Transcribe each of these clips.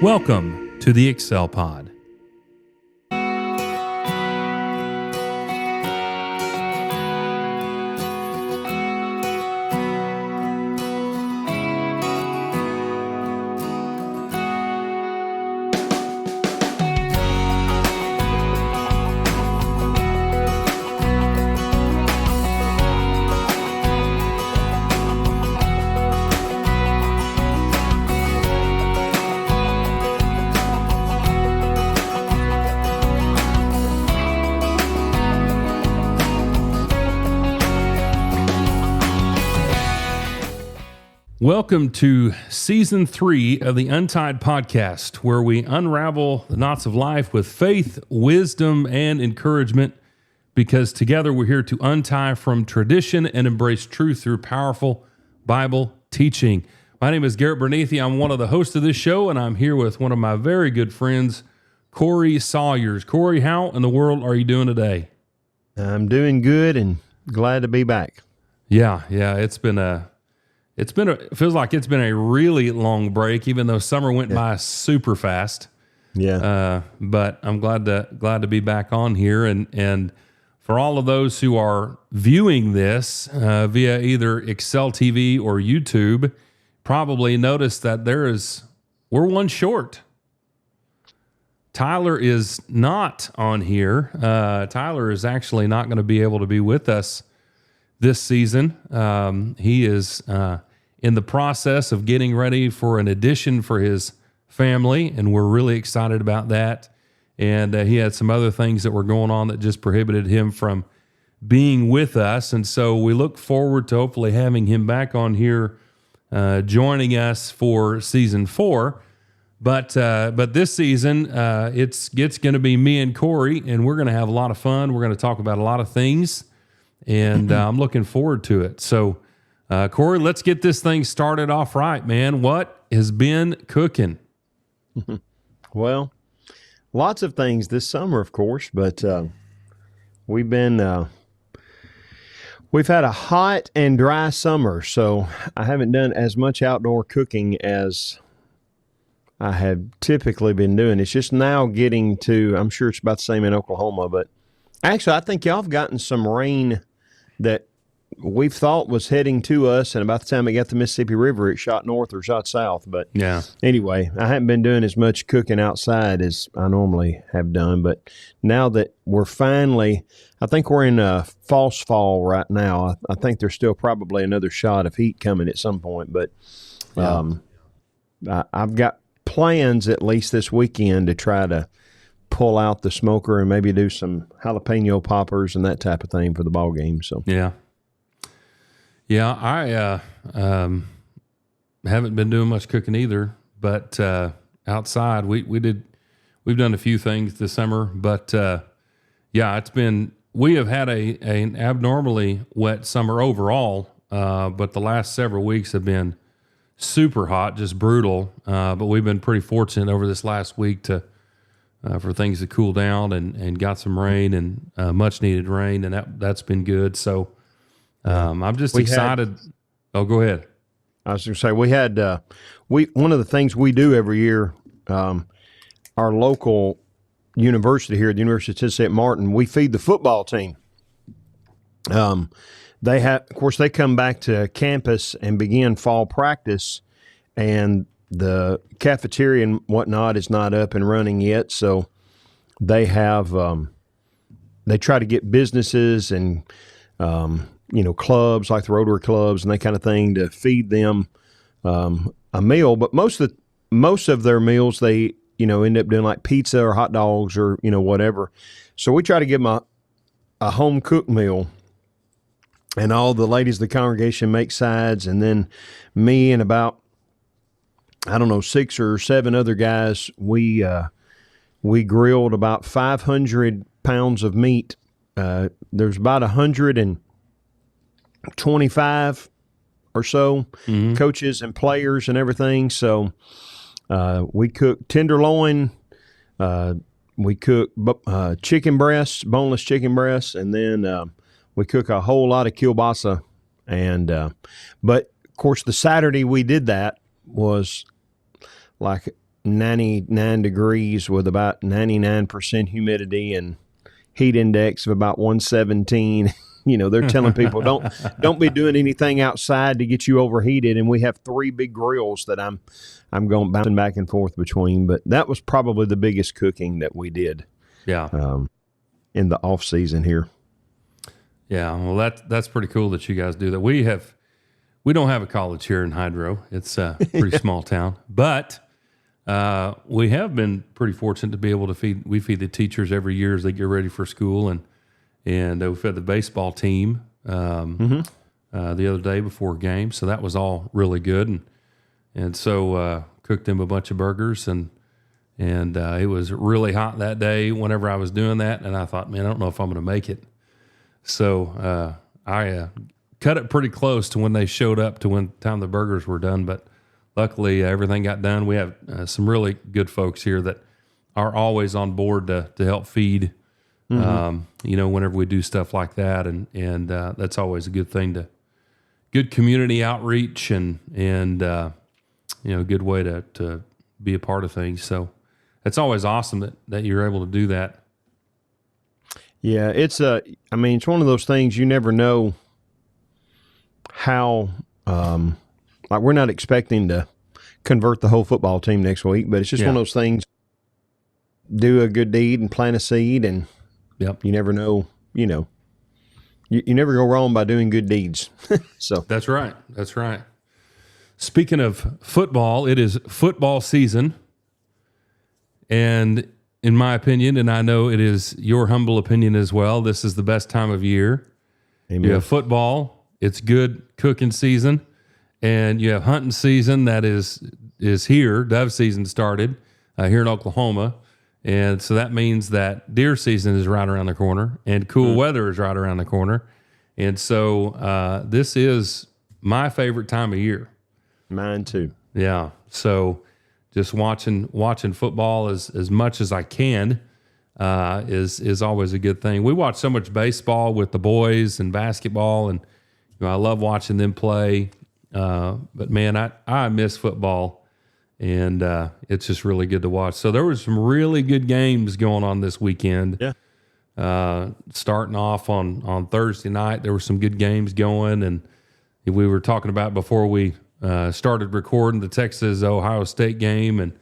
Welcome to the Excel Pod. Welcome to Season 3 of the Untied Podcast, where we unravel the knots of life with faith, wisdom, and encouragement, because together we're here to untie from tradition and embrace truth through powerful Bible teaching. My name is Garrett Bernethy. I'm one of the hosts of this show, and I'm here with one of my very good friends, Corey Sawyers. Corey, how in the world are you doing today? I'm doing good and glad to be back. Yeah, it feels like it's been a really long break, even though summer went by super fast. Yeah. But I'm glad to be back on here. And for all of those who are viewing this via either Excel TV or YouTube, probably noticed that we're one short. Tyler is not on here. Tyler is actually not going to be able to be with us this season. He is in the process of getting ready for an addition for his family, and we're really excited about that. And he had some other things that were going on that just prohibited him from being with us. And so we look forward to hopefully having him back on here, joining us for Season 4. But this season, it's going to be me and Corey, and we're going to have a lot of fun. We're going to talk about a lot of things, and I'm looking forward to it. So, Corey, let's get this thing started off right, man. What has been cooking? Well, lots of things this summer, of course, but we've had a hot and dry summer, so I haven't done as much outdoor cooking as I have typically been doing. It's just now getting to, I'm sure it's about the same in Oklahoma, but actually I think y'all have gotten some rain that we thought was heading to us, and about the time it got to the Mississippi River, it shot north or shot south. But yeah, anyway, I haven't been doing as much cooking outside as I normally have done. But now that we're finally, I think we're in a false fall right now. I think there's still probably another shot of heat coming at some point. But I've got plans at least this weekend to try to pull out the smoker and maybe do some jalapeno poppers and that type of thing for the ball game. So Yeah, I haven't been doing much cooking either, but outside we've done a few things this summer, but we have had an abnormally wet summer overall, but the last several weeks have been super hot, just brutal. But we've been pretty fortunate over this last week for things to cool down and got some rain and much needed rain, and that's been good. So. I'm just excited. Go ahead. I was going to say we had one of the things we do every year. Our local university here, the University of Tennessee at Martin, we feed the football team. They come back to campus and begin fall practice, and the cafeteria and whatnot is not up and running yet. So they have they try to get businesses and clubs like the Rotary clubs and that kind of thing to feed them a meal. But most of their meals, they, end up doing like pizza or hot dogs or, whatever. So we try to give them a home cooked meal, and all the ladies of the congregation make sides. And then me and about, 6 or 7 other guys, we grilled about 500 pounds of meat. There's about 125 or so coaches and players and everything. So we cook tenderloin, we cook chicken breasts, boneless chicken breasts, and then we cook a whole lot of kielbasa. And but of course, the Saturday we did that was like 99 degrees with about 99% humidity and heat index of about 117. They're telling people don't be doing anything outside to get you overheated. And we have 3 big grills that I'm going bouncing back and forth between. But that was probably the biggest cooking that we did. Yeah. In the off season here. Yeah. Well, that's pretty cool that you guys do that. We don't have a college here in Hydro. It's a pretty small town, but we have been pretty fortunate to be able to feed the teachers every year as they get ready for school, and we fed the baseball team the other day before a game, so that was all really good, and so cooked them a bunch of burgers, and it was really hot that day whenever I was doing that, and I thought, man, I don't know if I'm going to make it, so I cut it pretty close to when they showed up to when time the burgers were done, but luckily everything got done. We have some really good folks here that are always on board to help feed, whenever we do stuff like that. And that's always a good thing good community outreach and good way to be a part of things. So it's always awesome that you're able to do that. Yeah. It's one of those things you never know how, like we're not expecting to convert the whole football team next week, but it's just one of those things. Do a good deed and plant a seed, and you never know. You never go wrong by doing good deeds. So that's right. That's right. Speaking of football, it is football season, and in my opinion, and I know it is your humble opinion as well, this is the best time of year. Amen. You have football. It's good cooking season, and you have hunting season that is here. Dove season started here in Oklahoma, and so that means that deer season is right around the corner, and cool weather is right around the corner, and so this is my favorite time of year. Mine too. Yeah, so just watching football as much as I can is always a good thing. We watch so much baseball with the boys and basketball, and I love watching them play, but man, I miss football, and it's just really good to watch. So there was some really good games going on this weekend. Yeah. Starting off on Thursday night, there were some good games going, and we were talking about before we started recording the Texas-Ohio State game and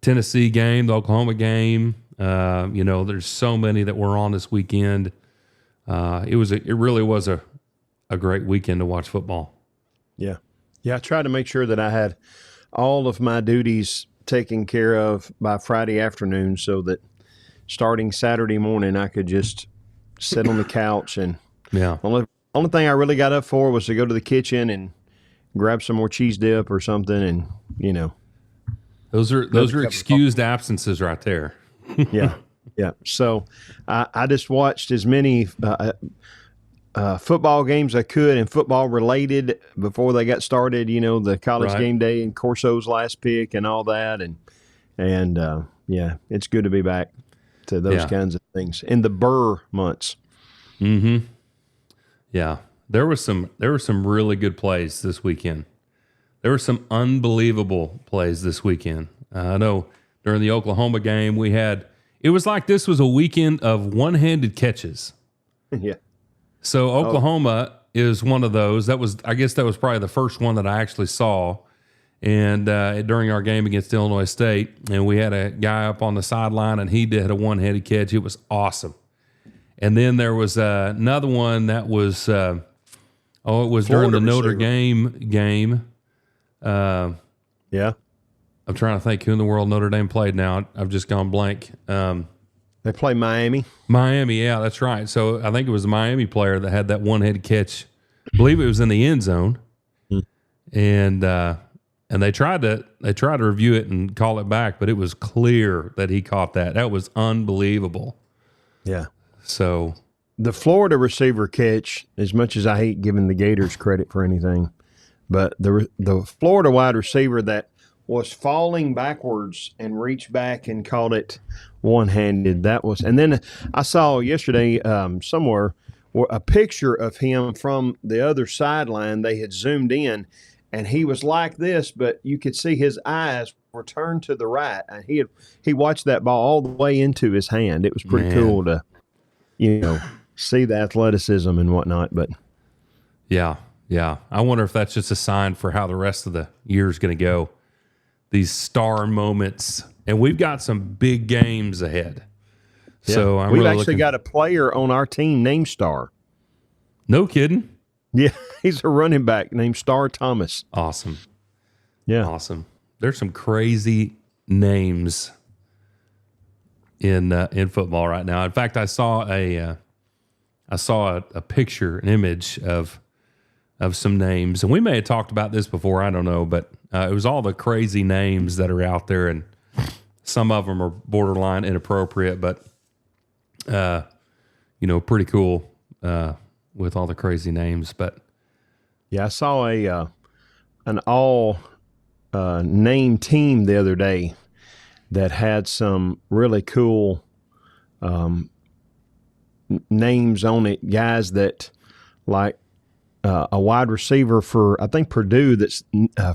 Tennessee game, the Oklahoma game. There's so many that were on this weekend. It really was a great weekend to watch football. Yeah. Yeah. I tried to make sure that I had all of my duties taken care of by Friday afternoon so that starting Saturday morning, I could just sit on the couch and only thing I really got up for was to go to the kitchen and grab some more cheese dip or something. And, those are excused absences right there. Yeah. Yeah. So I just watched as many, football games I could and football related before they got started, the college game day and Corso's last pick and all that. And it's good to be back to those kinds of things in the Burr months. Mm-hmm. Yeah. There were some really good plays this weekend. There were some unbelievable plays this weekend. I know during the Oklahoma game it was like this was a weekend of one-handed catches. Yeah. So Oklahoma is one of those. I guess that was probably the first one that I actually saw, and during our game against Illinois State, and we had a guy up on the sideline, and he did a one-handed catch. It was awesome. And then there was another one that was, it was during the Notre Dame game. Yeah. I'm trying to think who in the world Notre Dame played now. I've just gone blank. They play Miami. Miami, yeah, that's right. So I think it was the Miami player that had that one-handed catch. I believe it was in the end zone, and they tried to review it and call it back, but it was clear that he caught that. That was unbelievable. Yeah. So the Florida receiver catch, as much as I hate giving the Gators credit for anything, but the Florida wide receiver that was falling backwards and reached back and caught it one-handed. And then I saw yesterday somewhere a picture of him from the other sideline. They had zoomed in, and he was like this, but you could see his eyes were turned to the right, and he watched that ball all the way into his hand. It was pretty cool to, see the athleticism and whatnot. But yeah, I wonder if that's just a sign for how the rest of the year is going to go. These star moments, and we've got some big games ahead. yeah. So we've really actually got a player on our team named Star. No kidding. Yeah, he's a running back named Star Thomas. Awesome. Yeah. Awesome. There's some crazy names in football right now. In fact, I saw a picture, an image of some names, and we may have talked about this before. I don't know, but it was all the crazy names that are out there, and some of them are borderline inappropriate, but pretty cool with all the crazy names. But yeah, I saw an all name team the other day that had some really cool names on it. Guys that like a wide receiver for, I think, Purdue that's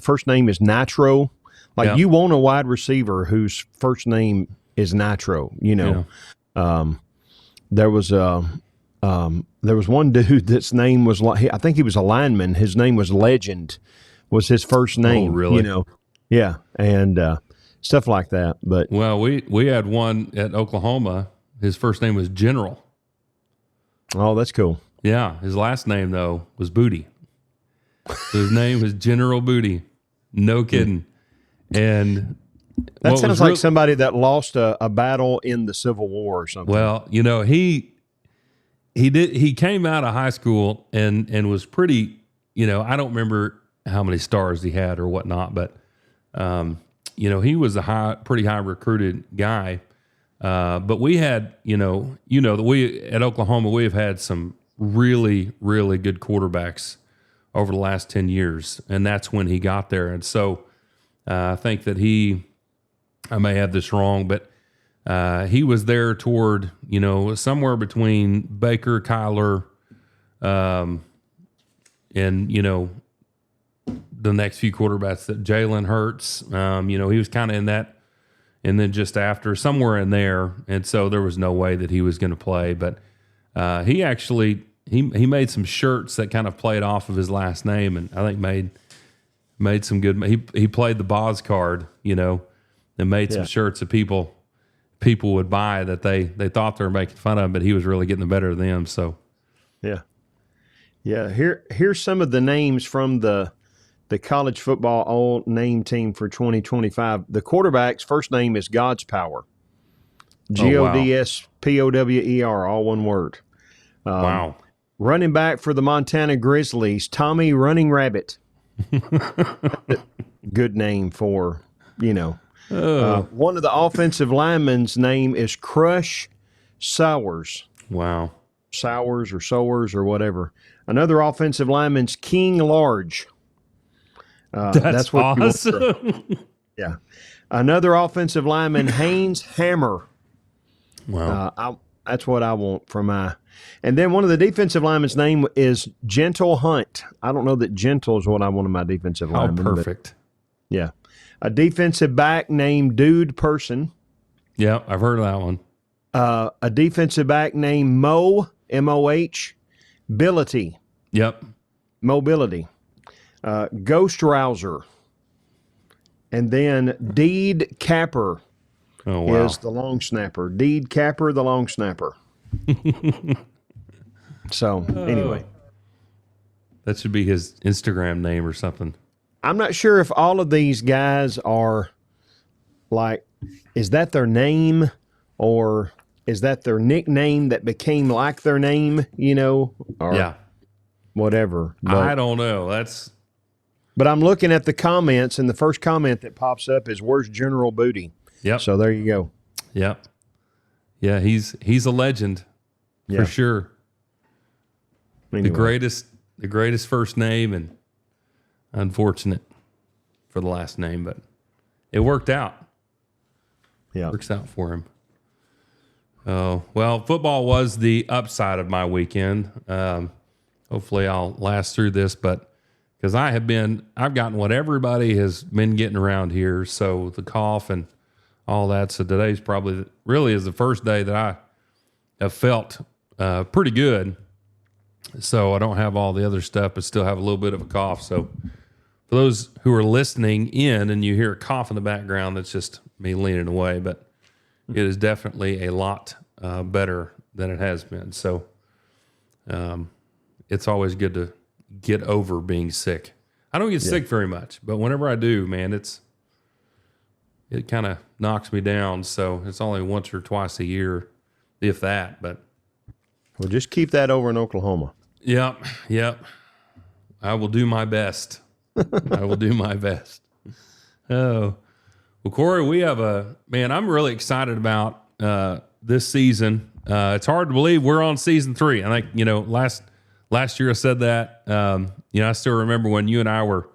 first name is Nitro. Like you want a wide receiver whose first name is Nitro. There was one dude that's name was like, I think he was a lineman. His name was Legend, was his first name. Oh, really? Yeah, and stuff like that. But well, we had one at Oklahoma. His first name was General. Oh, that's cool. Yeah, his last name though was Booty. So his name was General Booty. No kidding. And that sounds like somebody that lost a battle in the Civil War or something. Well, he came out of high school and was pretty, I don't remember how many stars he had or whatnot, but he was a pretty high recruited guy. But we had, that we at Oklahoma, we have had some really, really good quarterbacks over the last 10 years. And that's when he got there. And so I think that I may have this wrong, but he was there toward, somewhere between Baker, Kyler, and, the next few quarterbacks that Jalen Hurts, he was kind of in that, and then just after, somewhere in there. And so there was no way that he was going to play. But he actually, he made some shirts that kind of played off of his last name, and I think made some good. He played the Boz card, and made some shirts that people would buy that they thought they were making fun of, but he was really getting the better of them. So yeah. Here's some of the names from the college football all name team for 2025. The quarterback's first name is God's Power. Godspower, all one word. Wow. Running back for the Montana Grizzlies, Tommy Running Rabbit. Good name for, one of the offensive linemen's name is Crush Sawyers. Wow. Sawyers or whatever. Another offensive lineman's King Large. That's what awesome. Yeah. Another offensive lineman, Haynes Hammer. Wow. That's what I want for my. And then one of the defensive linemen's name is Gentle Hunt. I don't know that Gentle is what I want in my defensive lineman. Oh, perfect. Yeah. A defensive back named Dude Person. Yeah, I've heard of that one. A defensive back named Mo, M-O-H, Bility. Yep. Mobility. Ghost Rouser. And then Deed Capper is the long snapper. Deed Capper, the long snapper. So, anyway. That should be his Instagram name or something. I'm not sure if all of these guys are like, is that their name or is that their nickname that became like their name, or whatever. But, I don't know. But I'm looking at the comments, and the first comment that pops up is, "Where's General Booty?" Yep. So there you go. Yep. Yeah, he's a legend for sure. Anyway. The greatest first name, and unfortunate for the last name, but it worked out. Yeah. Works out for him. Oh, well, football was the upside of my weekend. Hopefully I'll last through this, but because I've gotten what everybody has been getting around here. So the cough and all that. So today's probably really is the first day that I have felt pretty good. So I don't have all the other stuff, but still have a little bit of a cough. So for those who are listening in and you hear a cough in the background, that's just me leaning away, but it is definitely a lot better than it has been. So it's always good to get over being sick. I don't get sick very much, but whenever I do, man, it kind of knocks me down. So it's only once or twice a year, if that. But well, just keep that over in Oklahoma. Yep. I will do my best. I will do my best. Oh, well, Corey, we have I'm really excited about this season. It's hard to believe we're on season 3. I think, last year I said that. I still remember when you and I were,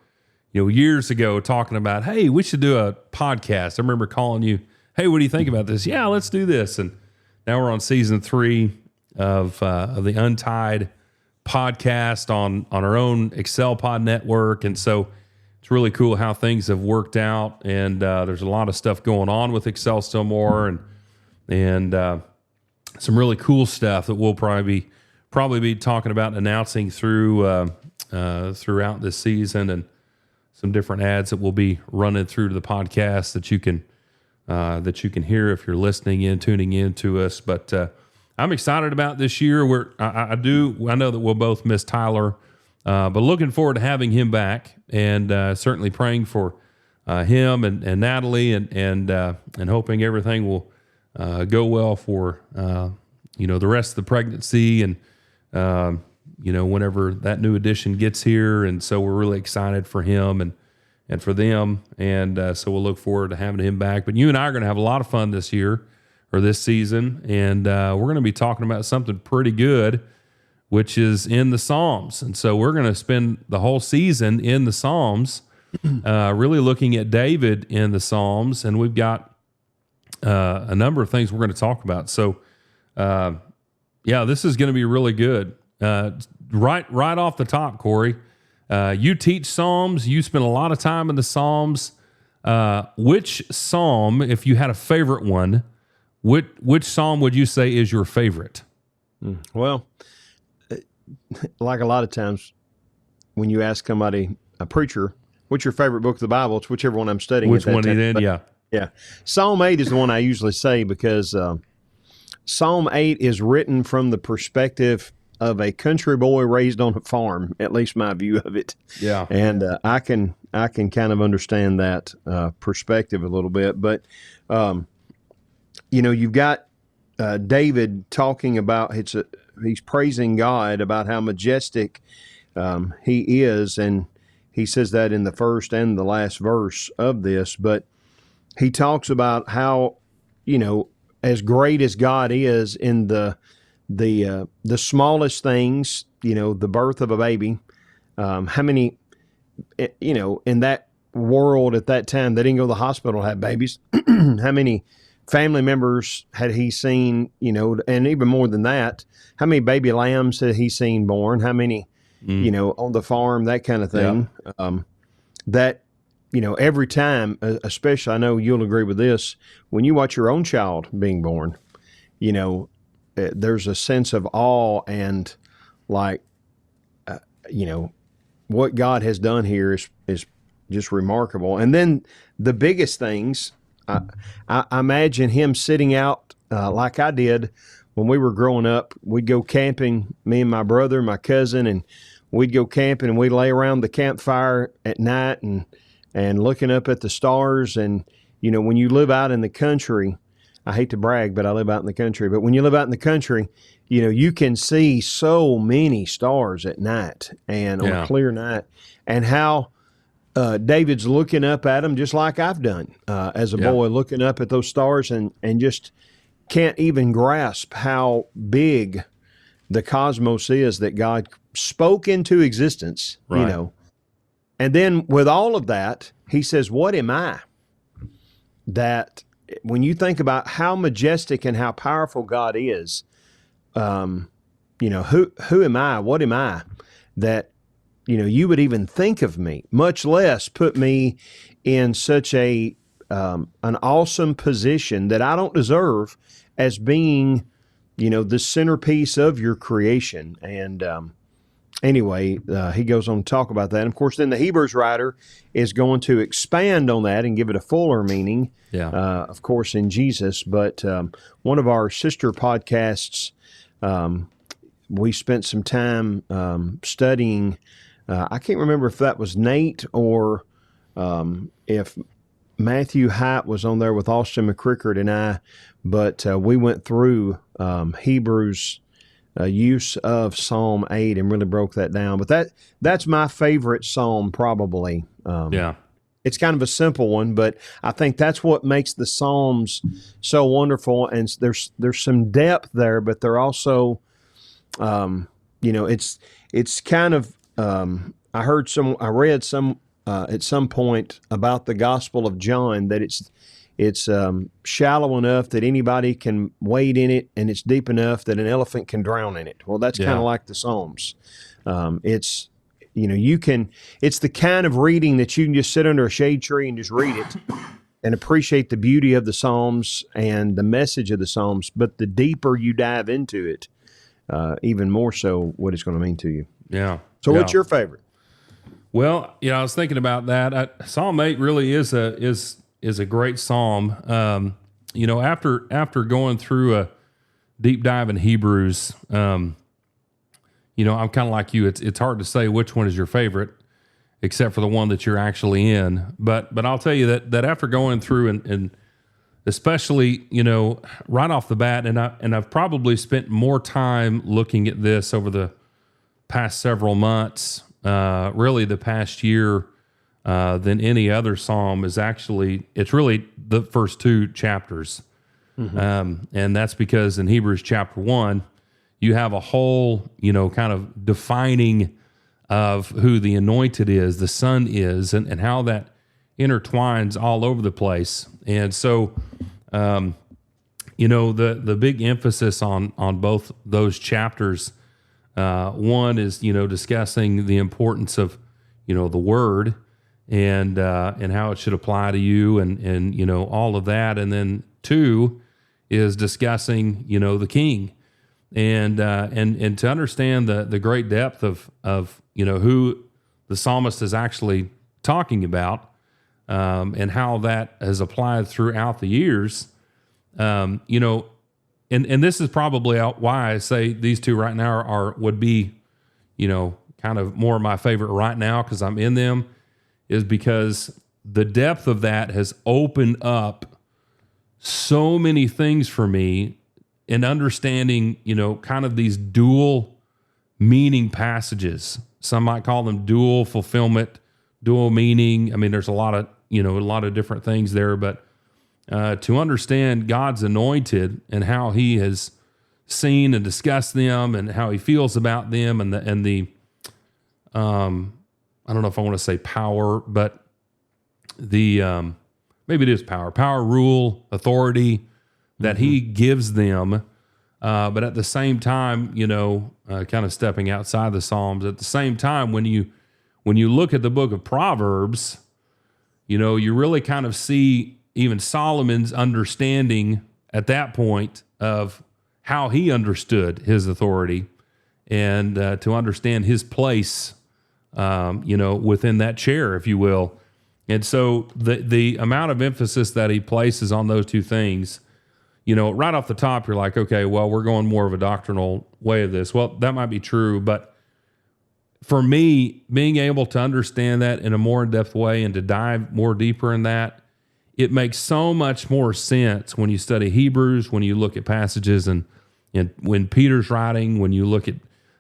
years ago talking about, hey, we should do a podcast. I remember calling you, hey, what do you think about this? Yeah, let's do this. And now we're on season 3 of the Untied Podcast on our own Excel Pod network. And so it's really cool how things have worked out. And there's a lot of stuff going on with Excel still more, and some really cool stuff that we'll probably be talking about and announcing throughout this season, and some different ads that we'll be running through to the podcast that you can hear if you're listening in, tuning in to us. But I'm excited about this year. I know that we'll both miss Tyler, but looking forward to having him back, and certainly praying for him and Natalie, and hoping everything will go well for the rest of the pregnancy, and whenever that new addition gets here. And so we're really excited for him and for them, and so we'll look forward to having him back. But you and I are going to have a lot of fun this year, or this season, and we're going to be talking about something pretty good, which is in the Psalms. And so we're going to spend the whole season in the Psalms, really looking at David in the Psalms, and we've got a number of things we're going to talk about. So, this is going to be really good. Right off the top, Corey, you teach Psalms. You spend a lot of time in the Psalms. Which Psalm, if you had a favorite one, which Psalm would you say is your favorite? Well, like a lot of times when you ask somebody, a preacher, what's your favorite book of the Bible? It's whichever one I'm studying. Which one it in? Yeah. Yeah. Psalm 8 is the one I usually say, because Psalm 8 is written from the perspective of a country boy raised on a farm, at least my view of it. Yeah. And I can kind of understand that perspective a little bit. But, you've got David talking about, he's praising God about how majestic he is. And he says that in the first and the last verse of this. But he talks about how, as great as God is in the smallest things, the birth of a baby, how many, in that world at that time, they didn't go to the hospital to have babies. How many family members had he seen, and even more than that, how many baby lambs had he seen born? How many, on the farm, that kind of thing. Yeah. Every time, especially, I know you'll agree with this, when you watch your own child being born, there's a sense of awe and what God has done here is just remarkable. And then the biggest things, I imagine him sitting out like I did when we were growing up. We'd go camping, me and my brother, my cousin, and we'd go camping, and we'd lay around the campfire at night and looking up at the stars. And, when you live out in the country, I hate to brag, but I live out in the country. But when you live out in the country, you can see so many stars at night and on a clear night, and how David's looking up at them just like I've done as a boy, looking up at those stars and just can't even grasp how big the cosmos is that God spoke into existence, right. And then with all of that, he says, what am I? That when you think about how majestic and how powerful God is, who am I? What am I? That you would even think of me, much less put me in such an awesome position that I don't deserve as being, the centerpiece of your creation. And anyway, he goes on to talk about that. And of course, then the Hebrews writer is going to expand on that and give it a fuller meaning, of course, in Jesus. But one of our sister podcasts, we spent some time studying. I can't remember if that was Nate or if Matthew Hyatt was on there with Austin McCrickard and I, but we went through Hebrews' use of Psalm 8 and really broke that down. But that's my favorite psalm, probably. It's kind of a simple one, but I think that's what makes the Psalms so wonderful. And there's some depth there, but they're also, it's kind of. I read some at some point about the Gospel of John that it's shallow enough that anybody can wade in it, and it's deep enough that an elephant can drown in it. Well, that's kind of like the Psalms. It's the kind of reading that you can just sit under a shade tree and just read it and appreciate the beauty of the Psalms and the message of the Psalms. But the deeper you dive into it, even more so what it's going to mean to you. Yeah. So what's your favorite? Well, I was thinking about that. Psalm 8 really is a great psalm. After going through a deep dive in Hebrews, I'm kind of like you. It's hard to say which one is your favorite, except for the one that you're actually in. But I'll tell you that after going through and especially right off the bat, and I've probably spent more time looking at this over the past several months, really the past year, than any other psalm it's really the first two chapters. And that's because in Hebrews chapter 1, you have a whole, kind of defining of who the anointed is, the Son is, and how that intertwines all over the place. And so, the big emphasis on both those chapters, one is, discussing the importance of, the Word and how it should apply to you and all of that. And then two is discussing, the King and to understand the great depth of who the psalmist is actually talking about, and how that has applied throughout the years. And this is probably why I say these two right now would be, kind of more my favorite right now because I'm in them, is because the depth of that has opened up so many things for me in understanding, kind of these dual meaning passages. Some might call them dual fulfillment, dual meaning. I mean, there's a lot of different things there, but to understand God's anointed and how He has seen and discussed them and how He feels about them and the I don't know if I want to say power, but the maybe it is power, rule, authority that He gives them. But at the same time, kind of stepping outside the Psalms. At the same time, when you look at the book of Proverbs, you really kind of see even Solomon's understanding at that point of how he understood his authority and to understand his place, within that chair, if you will. And so the amount of emphasis that he places on those two things, right off the top, you're like, okay, well, we're going more of a doctrinal way of this. Well, that might be true, but for me, being able to understand that in a more in-depth way and to dive more deeper in that, it makes so much more sense when you study Hebrews, when you look at passages and when Peter's writing, when you look at,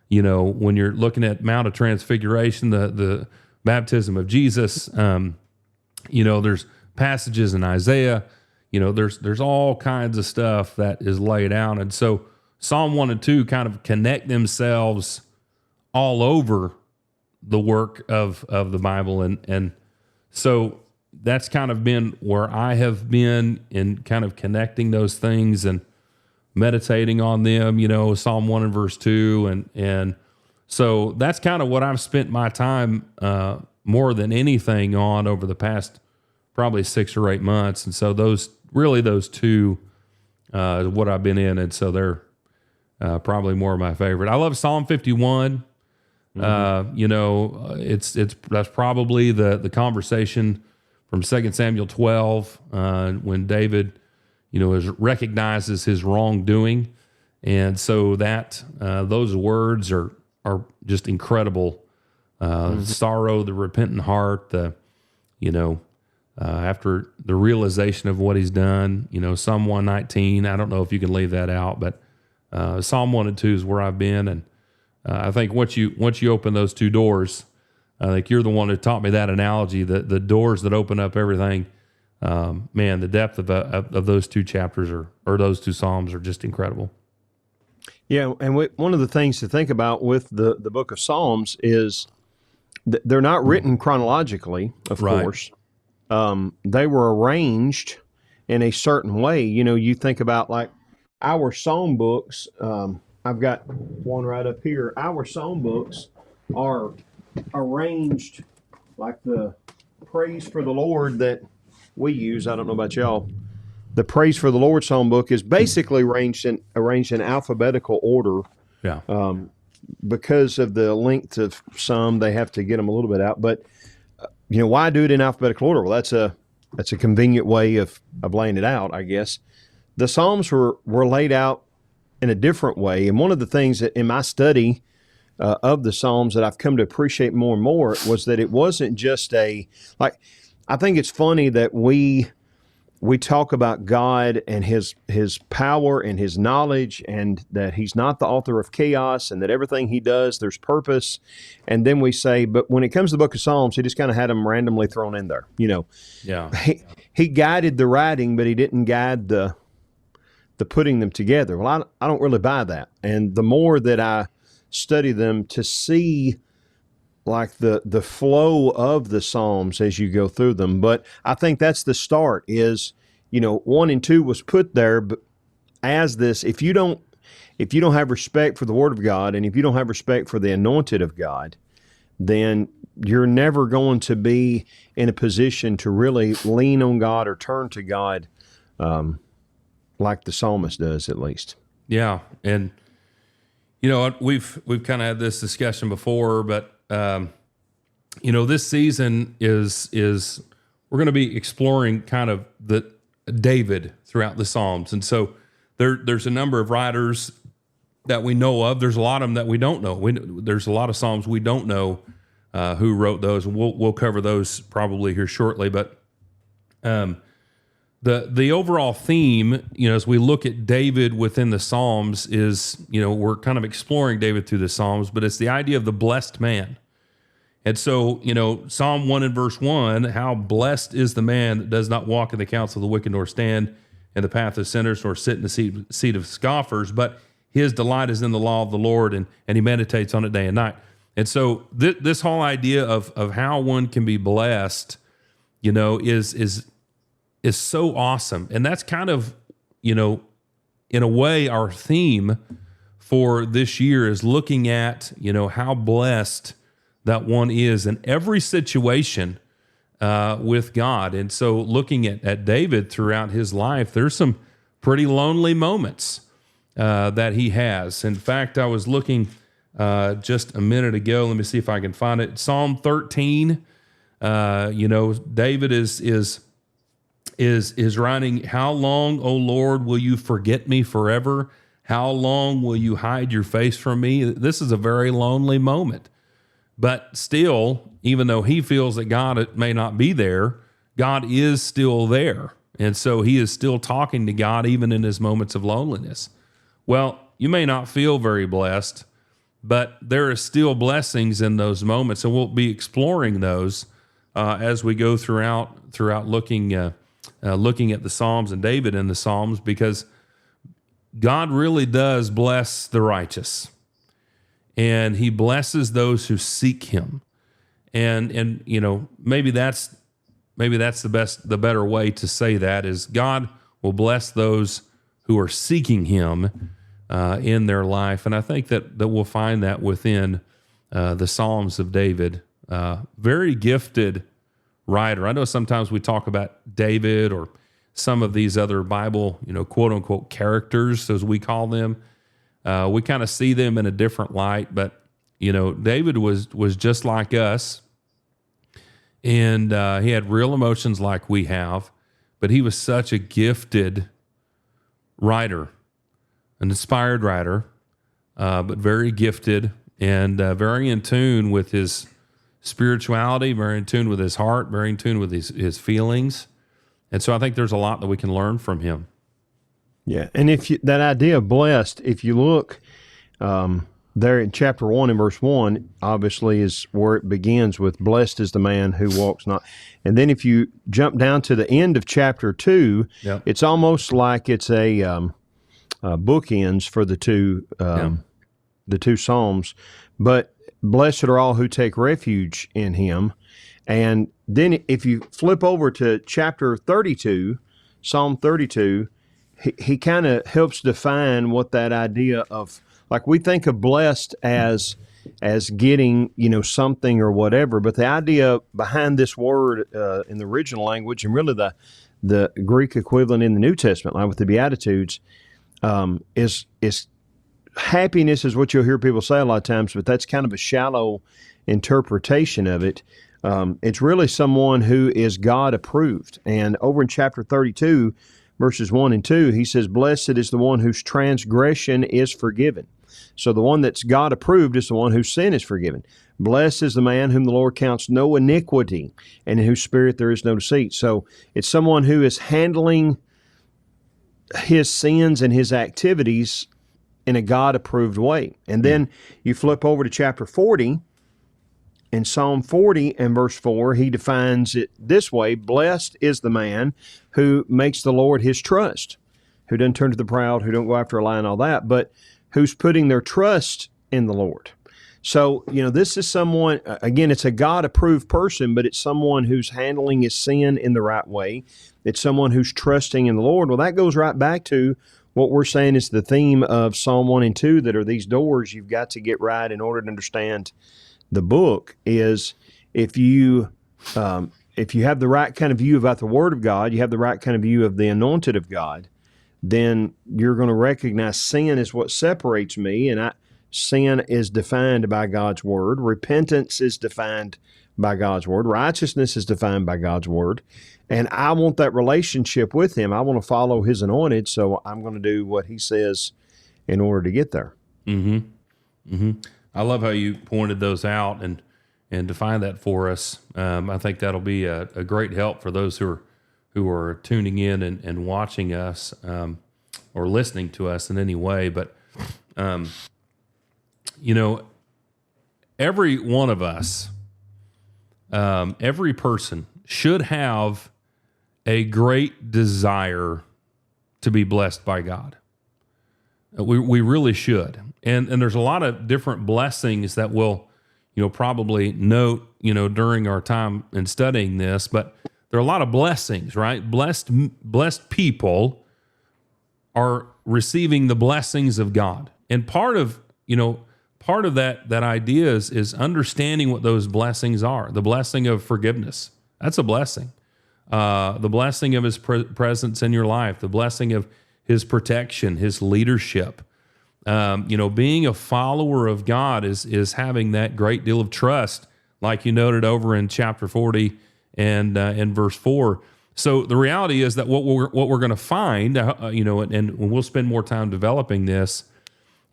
when you're looking at Mount of Transfiguration, the baptism of Jesus, there's passages in Isaiah, there's all kinds of stuff that is laid out. And so Psalm 1 and 2 kind of connect themselves all over the work of the Bible. And so that's kind of been where I have been in kind of connecting those things and meditating on them, Psalm 1 and verse 2 and So that's kind of what I've spent my time more than anything on over the past probably 6 or 8 months. And so those two is what I've been in. And so they're probably more of my favorite. I love Psalm 51. That's probably the conversation from 2 Samuel 12 when David, recognizes his wrongdoing. And so that those words are just incredible. Sorrow, the repentant heart, after the realization of what he's done, Psalm 119, I don't know if you can leave that out, but Psalm 1 and 2 is where I've been. And I think once you open those two doors, I think you're the one who taught me that analogy, the doors that open up everything. Man, the depth of those two chapters or those two Psalms are just incredible. Yeah, and one of the things to think about with the book of Psalms is they're not written chronologically, of course. They were arranged in a certain way. You think about like our psalm books. I've got one right up here. Our psalm books are arranged like the praise for the Lord that we use. I don't know about y'all. The Praise for the Lord Psalm book is basically arranged in alphabetical order. Yeah. Because of the length of some, they have to get them a little bit out. But why do it in alphabetical order? Well, that's a convenient way of laying it out, I guess. The Psalms were laid out in a different way, and one of the things that in my study of the Psalms that I've come to appreciate more and more was that it wasn't just I think it's funny that we talk about God and his power and his knowledge, and that he's not the author of chaos, and that everything he does, there's purpose. And then we say, but when it comes to the book of Psalms, he just kind of had them randomly thrown in there. Yeah. He guided the writing, but he didn't guide the putting them together. Well, I don't really buy that. And the more that I study them to see like the flow of the Psalms as you go through them. But I think that's the start is, 1 and 2 was put there but as this, if you don't have respect for the Word of God, and if you don't have respect for the anointed of God, then you're never going to be in a position to really lean on God or turn to God like the psalmist does, at least. Yeah. And, we've kind of had this discussion before, but this season is we're going to be exploring kind of the David throughout the Psalms. And so there's a number of writers that we know of. There's a lot of them that we don't know. There's a lot of Psalms we don't know who wrote those. We'll cover those probably here shortly. But the overall theme, as we look at David within the Psalms is, we're kind of exploring David through the Psalms, but it's the idea of the blessed man. And so, Psalm 1 and verse 1, how blessed is the man that does not walk in the counsel of the wicked, nor stand in the path of sinners, nor sit in the seat of scoffers, but his delight is in the law of the Lord, and he meditates on it day and night. And so this whole idea of how one can be blessed, is so awesome. And that's kind of, in a way, our theme for this year is looking at, how blessed that one is in every situation with God. And so looking at David throughout his life, there's some pretty lonely moments that he has. In fact, I was looking just a minute ago. Let me see if I can find it. Psalm 13, David is writing, "How long, O Lord, will you forget me forever? How long will you hide your face from me?" This is a very lonely moment. But still, even though he feels that God may not be there, God is still there. And so he is still talking to God even in his moments of loneliness. Well, you may not feel very blessed, but there are still blessings in those moments. And we'll be exploring those as we go throughout looking at the Psalms and David in the Psalms, because God really does bless the righteous. And he blesses those who seek him. And maybe that's the better way to say that is God will bless those who are seeking him in their life. And I think that we'll find that within the Psalms of David. Very gifted writer. I know sometimes we talk about David or some of these other Bible, quote unquote characters, as we call them. We kind of see them in a different light, but David was just like us, and he had real emotions like we have, but he was such a gifted writer, an inspired writer, but very gifted and very in tune with his spirituality, very in tune with his heart, very in tune with his feelings. And so I think there's a lot that we can learn from him. Yeah, and that idea of blessed, if you look there in chapter 1 and verse 1, obviously is where it begins with, blessed is the man who walks not. And then if you jump down to the end of chapter 2, yep, it's almost like it's a bookends for the two Psalms. But blessed are all who take refuge in him. And then if you flip over to chapter 32, Psalm 32, he kind of helps define what that idea of, like, we think of blessed as getting, something or whatever, but the idea behind this word in the original language, and really the Greek equivalent in the New Testament, like with the Beatitudes, is happiness is what you'll hear people say a lot of times, but that's kind of a shallow interpretation of it. It's really someone who is God approved. And over in chapter 32, verses 1 and 2, he says, blessed is the one whose transgression is forgiven. So the one that's God approved is the one whose sin is forgiven. Blessed is the man whom the Lord counts no iniquity, and in whose spirit there is no deceit. So it's someone who is handling his sins and his activities in a God-approved way. And then you flip over to chapter 40, in Psalm 40 and verse 4, he defines it this way: blessed is the man who makes the Lord his trust, who doesn't turn to the proud, who don't go after a lie and all that, but who's putting their trust in the Lord. So, this is someone, again, it's a God-approved person, but it's someone who's handling his sin in the right way. It's someone who's trusting in the Lord. Well, that goes right back to what we're saying is the theme of Psalm 1 and 2, that are these doors you've got to get right in order to understand the book. Is if you have the right kind of view about the Word of God, you have the right kind of view of the anointed of God, then you're going to recognize sin is what separates me, and sin is defined by God's Word. Repentance is defined by God's Word. Righteousness is defined by God's Word. And I want that relationship with Him. I want to follow His anointed, so I'm going to do what He says in order to get there. Mm-hmm. Mm-hmm. I love how you pointed those out and defined that for us. I think that'll be a great help for those who are tuning in and watching us or listening to us in any way. But, every one of us, every person should have a great desire to be blessed by God. We really should. And there's a lot of different blessings that we'll, probably note, during our time in studying this, but there are a lot of blessings, right? Blessed people are receiving the blessings of God. And part of that idea is understanding what those blessings are. The blessing of forgiveness. That's a blessing. The blessing of His presence in your life, the blessing of His protection, His leadership. Being a follower of God is having that great deal of trust, like you noted over in chapter 40 and in verse 4. So the reality is that what we're going to find, and we'll spend more time developing this,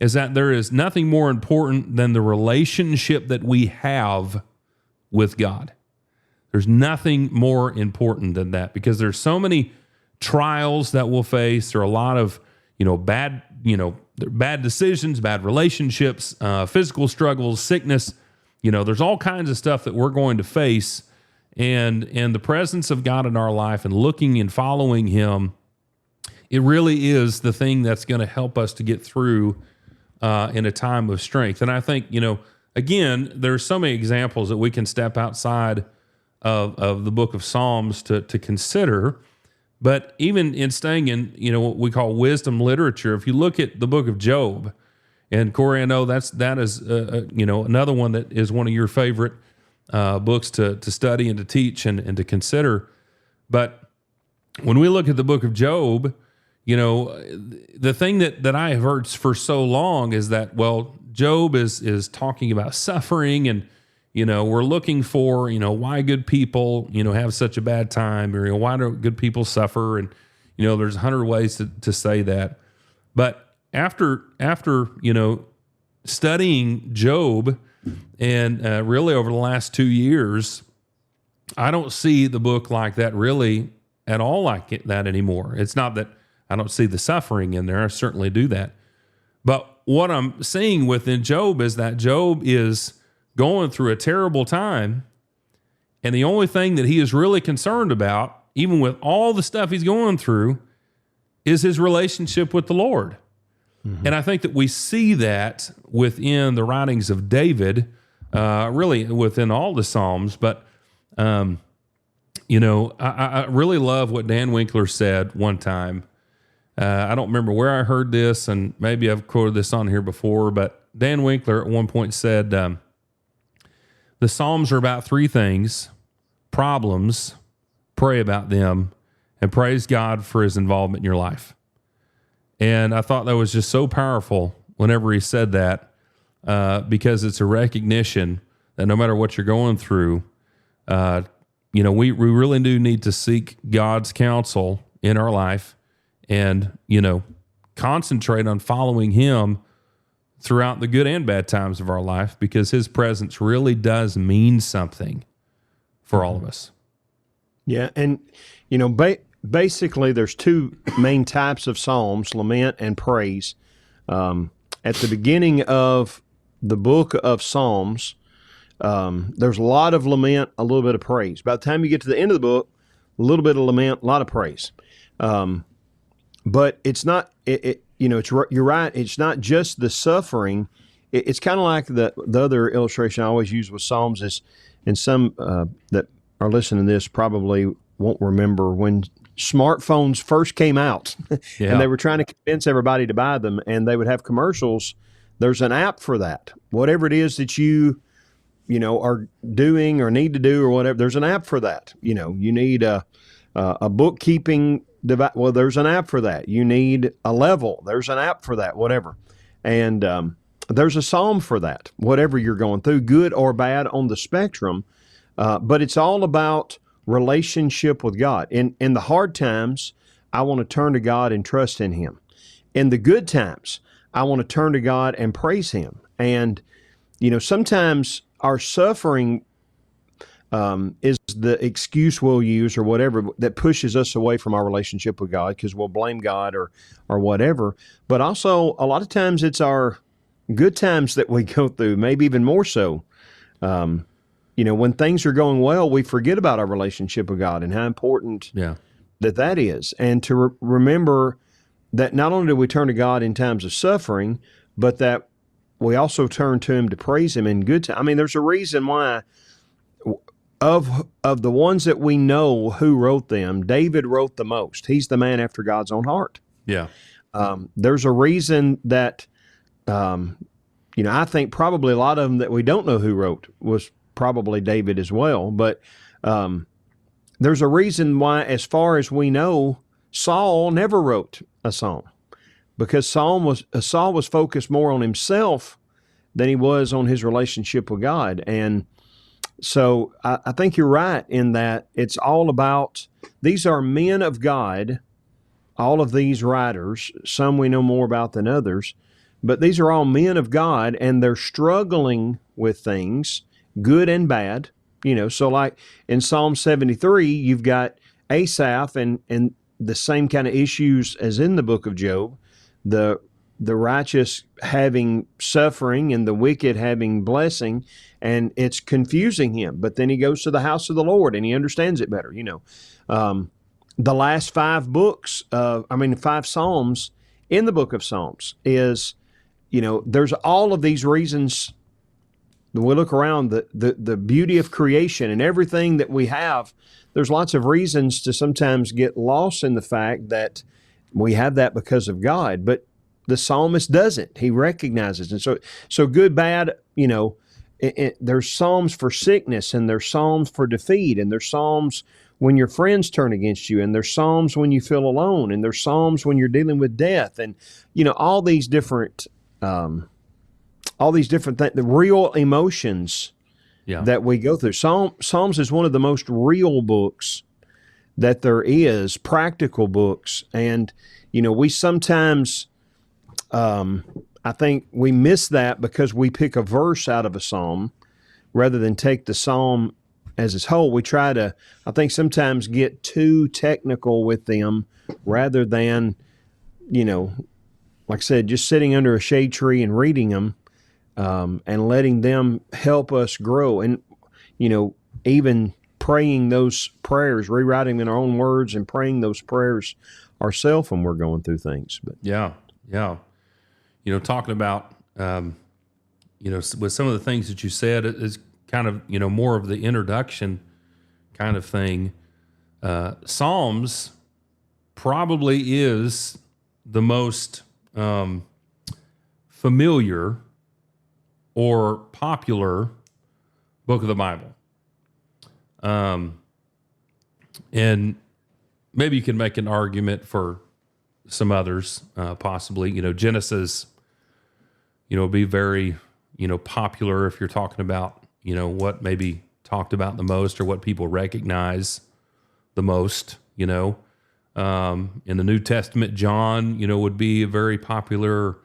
is that there is nothing more important than the relationship that we have with God. There's nothing more important than that, because there's so many trials that we'll face. There are a lot of, bad decisions, bad relationships, physical struggles, sickness. There's all kinds of stuff that we're going to face, and the presence of God in our life and looking and following Him, it really is the thing that's going to help us to get through in a time of strength. And I think, again, there's so many examples that we can step outside of the book of Psalms to consider. But even in staying in, what we call wisdom literature, if you look at the book of Job, And Corey, I know that is another one that is one of your favorite books to study and to teach and to consider. But when we look at the book of Job, the thing that I have heard for so long is that, well, Job is talking about suffering, and we're looking for why good people have such a bad time, or why do good people suffer, and there's 100 ways to say that. But after studying Job and really over the last 2 years, I don't see the book like that really at all like that anymore. It's not that I don't see the suffering in there. I certainly do that. But what I'm seeing within Job is that Job is going through a terrible time, and the only thing that he is really concerned about, even with all the stuff he's going through, is his relationship with the Lord. Mm-hmm. And I think that we see that within the writings of David, really within all the Psalms. But, I really love what Dan Winkler said one time. I don't remember where I heard this, and maybe I've quoted this on here before, but Dan Winkler at one point said, the Psalms are about three things: problems, pray about them, and praise God for his involvement in your life. And I thought that was just so powerful whenever he said that, because it's a recognition that no matter what you're going through, we really do need to seek God's counsel in our life and, concentrate on following him throughout the good and bad times of our life, because his presence really does mean something for all of us. Yeah. And, basically, there's two main types of psalms: lament and praise. At the beginning of the book of Psalms, there's a lot of lament, a little bit of praise. By the time you get to the end of the book, a little bit of lament, a lot of praise. But it's not. You're right. It's not just the suffering. It's kind of like the other illustration I always use with Psalms is, and some that are listening to this probably won't remember when smartphones first came out, Yeah. and they were trying to convince everybody to buy them, and they would have commercials. There's an app for that. Whatever it is that you are doing or need to do or whatever, there's an app for that. You need a bookkeeping device. Well, there's an app for that. You need a level. There's an app for that, whatever. And there's a psalm for that, whatever you're going through, good or bad on the spectrum. But it's all about relationship with God. In the hard times, I want to turn to God and trust in him. In the good times, I want to turn to God and praise him. And, sometimes our suffering is the excuse we'll use or whatever that pushes us away from our relationship with God, because we'll blame God or whatever. But also, a lot of times it's our good times that we go through, maybe even more so. When things are going well, we forget about our relationship with God and how important that is. And to remember that not only do we turn to God in times of suffering, but that we also turn to him to praise him in good times. I mean, there's a reason why of the ones that we know who wrote them, David wrote the most. He's the man after God's own heart. Yeah. There's a reason that, I think probably a lot of them that we don't know who wrote was probably David as well. But there's a reason why, as far as we know, Saul never wrote a psalm, because Saul was focused more on himself than he was on his relationship with God. And so I think you're right in that it's all about, these are men of God, all of these writers. Some we know more about than others, but these are all men of God, and they're struggling with things, good and bad. So like in Psalm 73, you've got Asaph and the same kind of issues as in the book of Job, the righteous having suffering and the wicked having blessing, and it's confusing him. But then he goes to the house of the Lord and he understands it better. The last five Psalms in the book of Psalms is, there's all of these reasons. When we look around the beauty of creation and everything that we have, there's lots of reasons to sometimes get lost in the fact that we have that because of God. But the psalmist doesn't. He recognizes. And so good, bad, there's psalms for sickness, and there's psalms for defeat, and there's psalms when your friends turn against you, and there's psalms when you feel alone, and there's psalms when you're dealing with death, and all these different things, the real emotions that we go through. Psalms is one of the most real books that there is, practical books, and we sometimes I think we miss that because we pick a verse out of a psalm rather than take the psalm as its whole. We try to, I think, sometimes get too technical with them rather than, like I said, just sitting under a shade tree and reading them and letting them help us grow. And, even praying those prayers, rewriting them in our own words and praying those prayers ourselves when we're going through things. But yeah. Talking about, with some of the things that you said, is kind of, more of the introduction kind of thing. Psalms probably is the most familiar or popular book of the Bible. And maybe you can make an argument for some others, possibly. Genesis, be very, popular if you're talking about, what maybe talked about the most or what people recognize the most, in the New Testament, John, would be a very popular,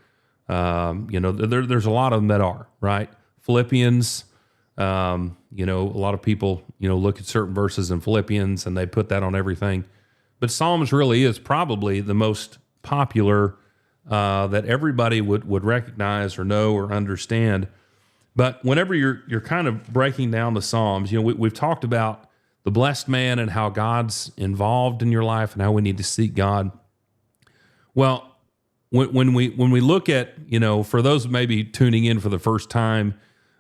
there's a lot of them that are, right? Philippians, a lot of people, look at certain verses in Philippians and they put that on everything. But Psalms really is probably the most popular that everybody would recognize or know or understand. But whenever you're kind of breaking down the Psalms, we've talked about the blessed man and how God's involved in your life and how we need to seek God. Well, when we look at, for those maybe tuning in for the first time,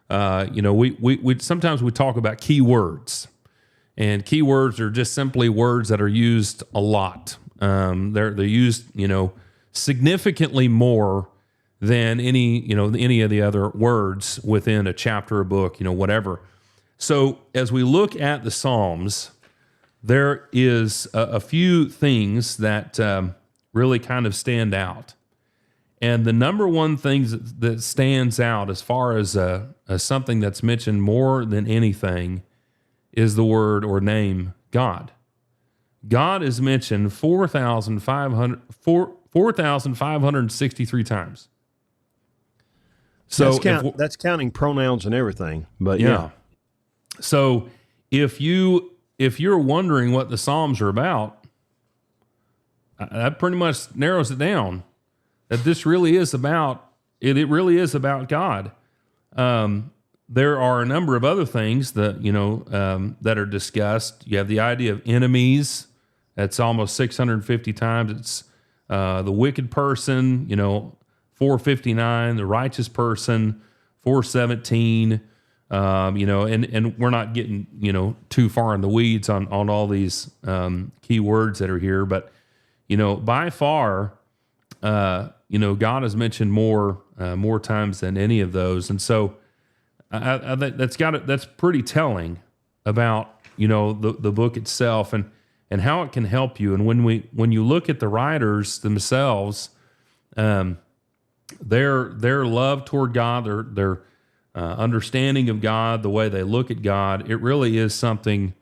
we sometimes we talk about key words. And keywords are just simply words that are used a lot. They're used, significantly more than any of the other words within a chapter or book, whatever. So as we look at the Psalms, there is a few things that really kind of stand out. And the number one thing that stands out as far as something that's mentioned more than anything is the word or name God. God is mentioned 4,563 times. So that's counting pronouns and everything. But yeah. So if you're wondering what the Psalms are about, that pretty much narrows it down. That this really is about it. It really is about God. There are a number of other things that that are discussed. You have the idea of enemies. That's almost 650 times. It's the wicked person, 459. The righteous person, 417. And we're not getting too far in the weeds on all these key words that are here, but by far, God is mentioned more times than any of those, and so. I think that's pretty telling about the book itself and how it can help you. And when you look at the writers themselves, their love toward God, their understanding of God, the way they look at God, it really is something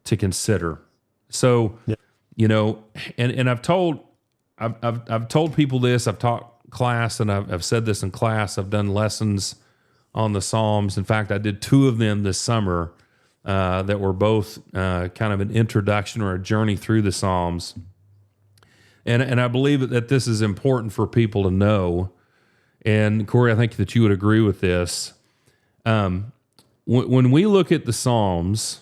to consider. So, and I've told people this. I've taught class, and I've said this in class. I've done lessons on the Psalms. In fact, I did 2 of them this summer that were both kind of an introduction or a journey through the Psalms. And I believe that this is important for people to know. And Corey, I think that you would agree with this. When we look at the Psalms,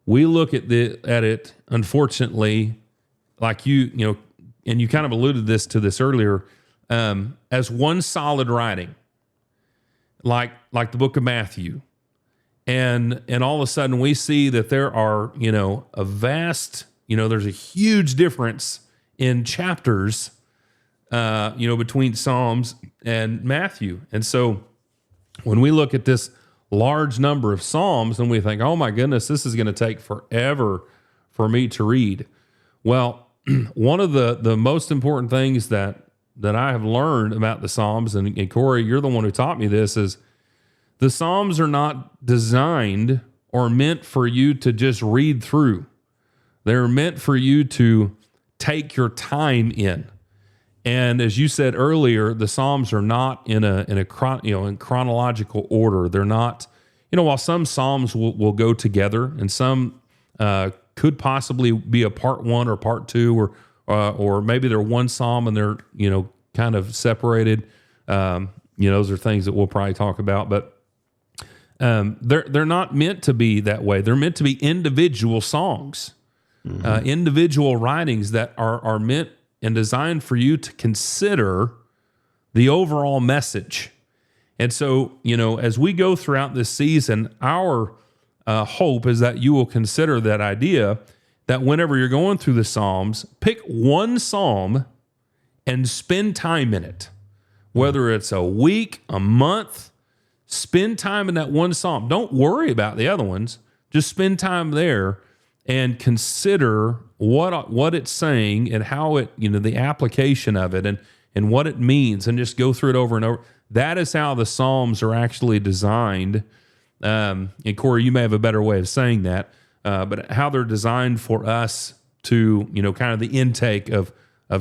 we look at it, unfortunately, like and you kind of alluded to this earlier, as one solid writing. Like the book of Matthew. And all of a sudden we see that there are, a vast, there's a huge difference in chapters between Psalms and Matthew. And so when we look at this large number of Psalms and we think, oh my goodness, this is going to take forever for me to read. Well, one of the most important things that I have learned about the Psalms, and Corey, you're the one who taught me this, is the Psalms are not designed or meant for you to just read through. They're meant for you to take your time in. And as you said earlier, the Psalms are not in chronological order. They're not, while some Psalms will go together, and some could possibly be a part one or part two, or maybe they're one Psalm and they're kind of separated. Those are things that we'll probably talk about, but they're not meant to be that way. They're meant to be individual songs, individual writings that are meant and designed for you to consider the overall message. And so, as we go throughout this season, our hope is that you will consider that idea that whenever you're going through the Psalms, pick one Psalm and spend time in it. Whether it's a week, a month, spend time in that one Psalm. Don't worry about the other ones. Just spend time there and consider what it's saying and how it, the application of it and what it means, and just go through it over and over. That is how the Psalms are actually designed. And Corey, you may have a better way of saying that, but how they're designed for us to, kind of the intake of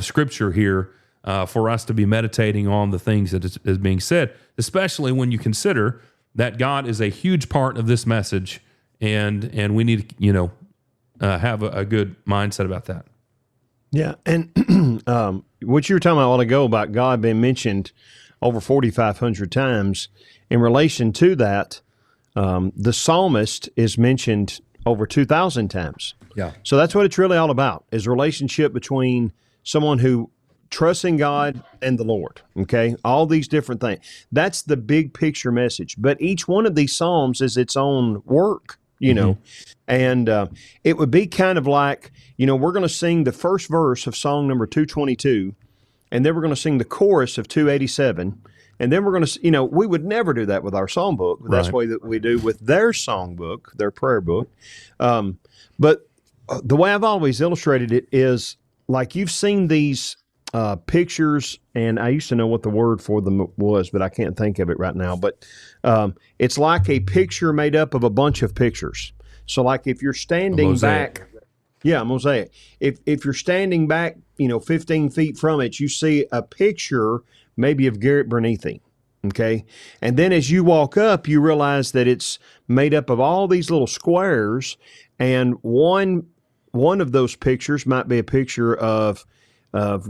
Scripture here, for us to be meditating on the things that is being said, especially when you consider that God is a huge part of this message, and we need to, have a good mindset about that. Yeah, and what you were talking about a while ago about God being mentioned over 4,500 times, in relation to that, the psalmist is mentioned over 2,000 times. Yeah. So that's what it's really all about, is relationship between someone who trusts in God and the Lord, okay? All these different things. That's the big picture message. But each one of these psalms is its own work, and it would be kind of like, we're going to sing the first verse of song number 222, and then we're going to sing the chorus of 287, and then we're going to, we would never do that with our song book. But that's the way that we do with their song book, their prayer book. But the way I've always illustrated it is like you've seen these pictures, and I used to know what the word for them was, but I can't think of it right now. But it's like a picture made up of a bunch of pictures. So like if you're standing back, mosaic. If you're standing back, 15 feet from it, you see a picture maybe of Garrett Bernethy. Okay. And then as you walk up, you realize that it's made up of all these little squares, and one of those pictures might be a picture of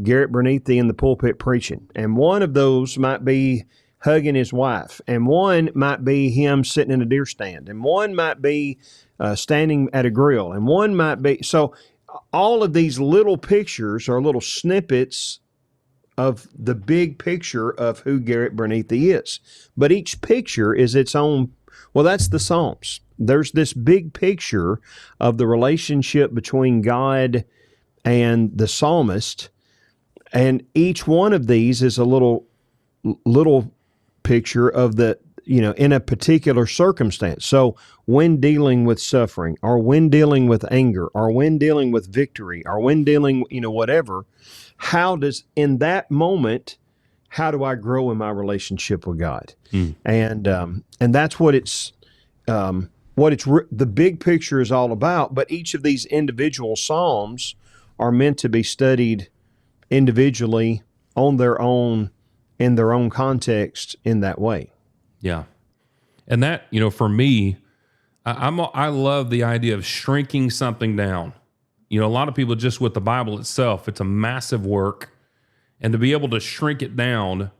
Garrett Bernethy in the pulpit preaching. And one of those might be hugging his wife. And one might be him sitting in a deer stand. And one might be standing at a grill. And one might be... So all of these little pictures are little snippets of the big picture of who Garrett Bernethy is. But each picture is its own... Well, that's the Psalms. There's this big picture of the relationship between God and the psalmist, and each one of these is a little picture of the, in a particular circumstance. So when dealing with suffering, or when dealing with anger, or when dealing with victory, or when dealing, whatever, in that moment, how do I grow in my relationship with God? And that's what the big picture is all about. But each of these individual psalms are meant to be studied individually on their own, in their own context, in that way. Yeah. And that, for me, I love the idea of shrinking something down. A lot of people, just with the Bible itself, it's a massive work. And to be able to shrink it down,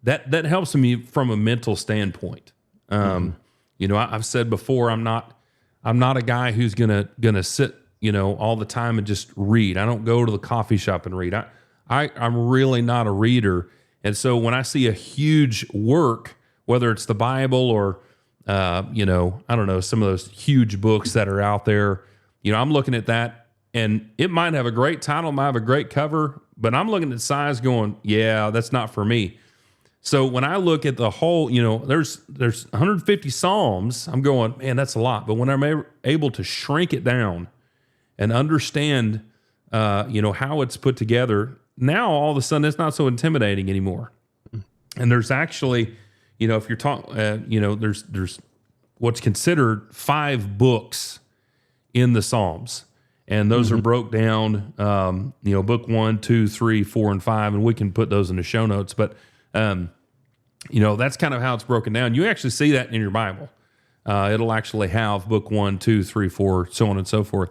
that helps me from a mental standpoint. I've said before, I'm not a guy who's gonna sit, all the time and just read. I don't go to the coffee shop and read. I'm really not a reader. And so when I see a huge work, whether it's the Bible or, I don't know, some of those huge books that are out there, I'm looking at that, and it might have a great title, might have a great cover, but I'm looking at size going, yeah, that's not for me. So when I look at the whole, there's 150 Psalms, I'm going, man, that's a lot. But when I'm able to shrink it down and understand, how it's put together, now all of a sudden it's not so intimidating anymore. And there's actually, if you're talking, there's what's considered 5 books in the Psalms. And those are broke down, book 1, 2, 3, 4, and 5, and we can put those in the show notes. But, that's kind of how it's broken down. You actually see that in your Bible. It'll actually have book 1, 2, 3, 4, so on and so forth.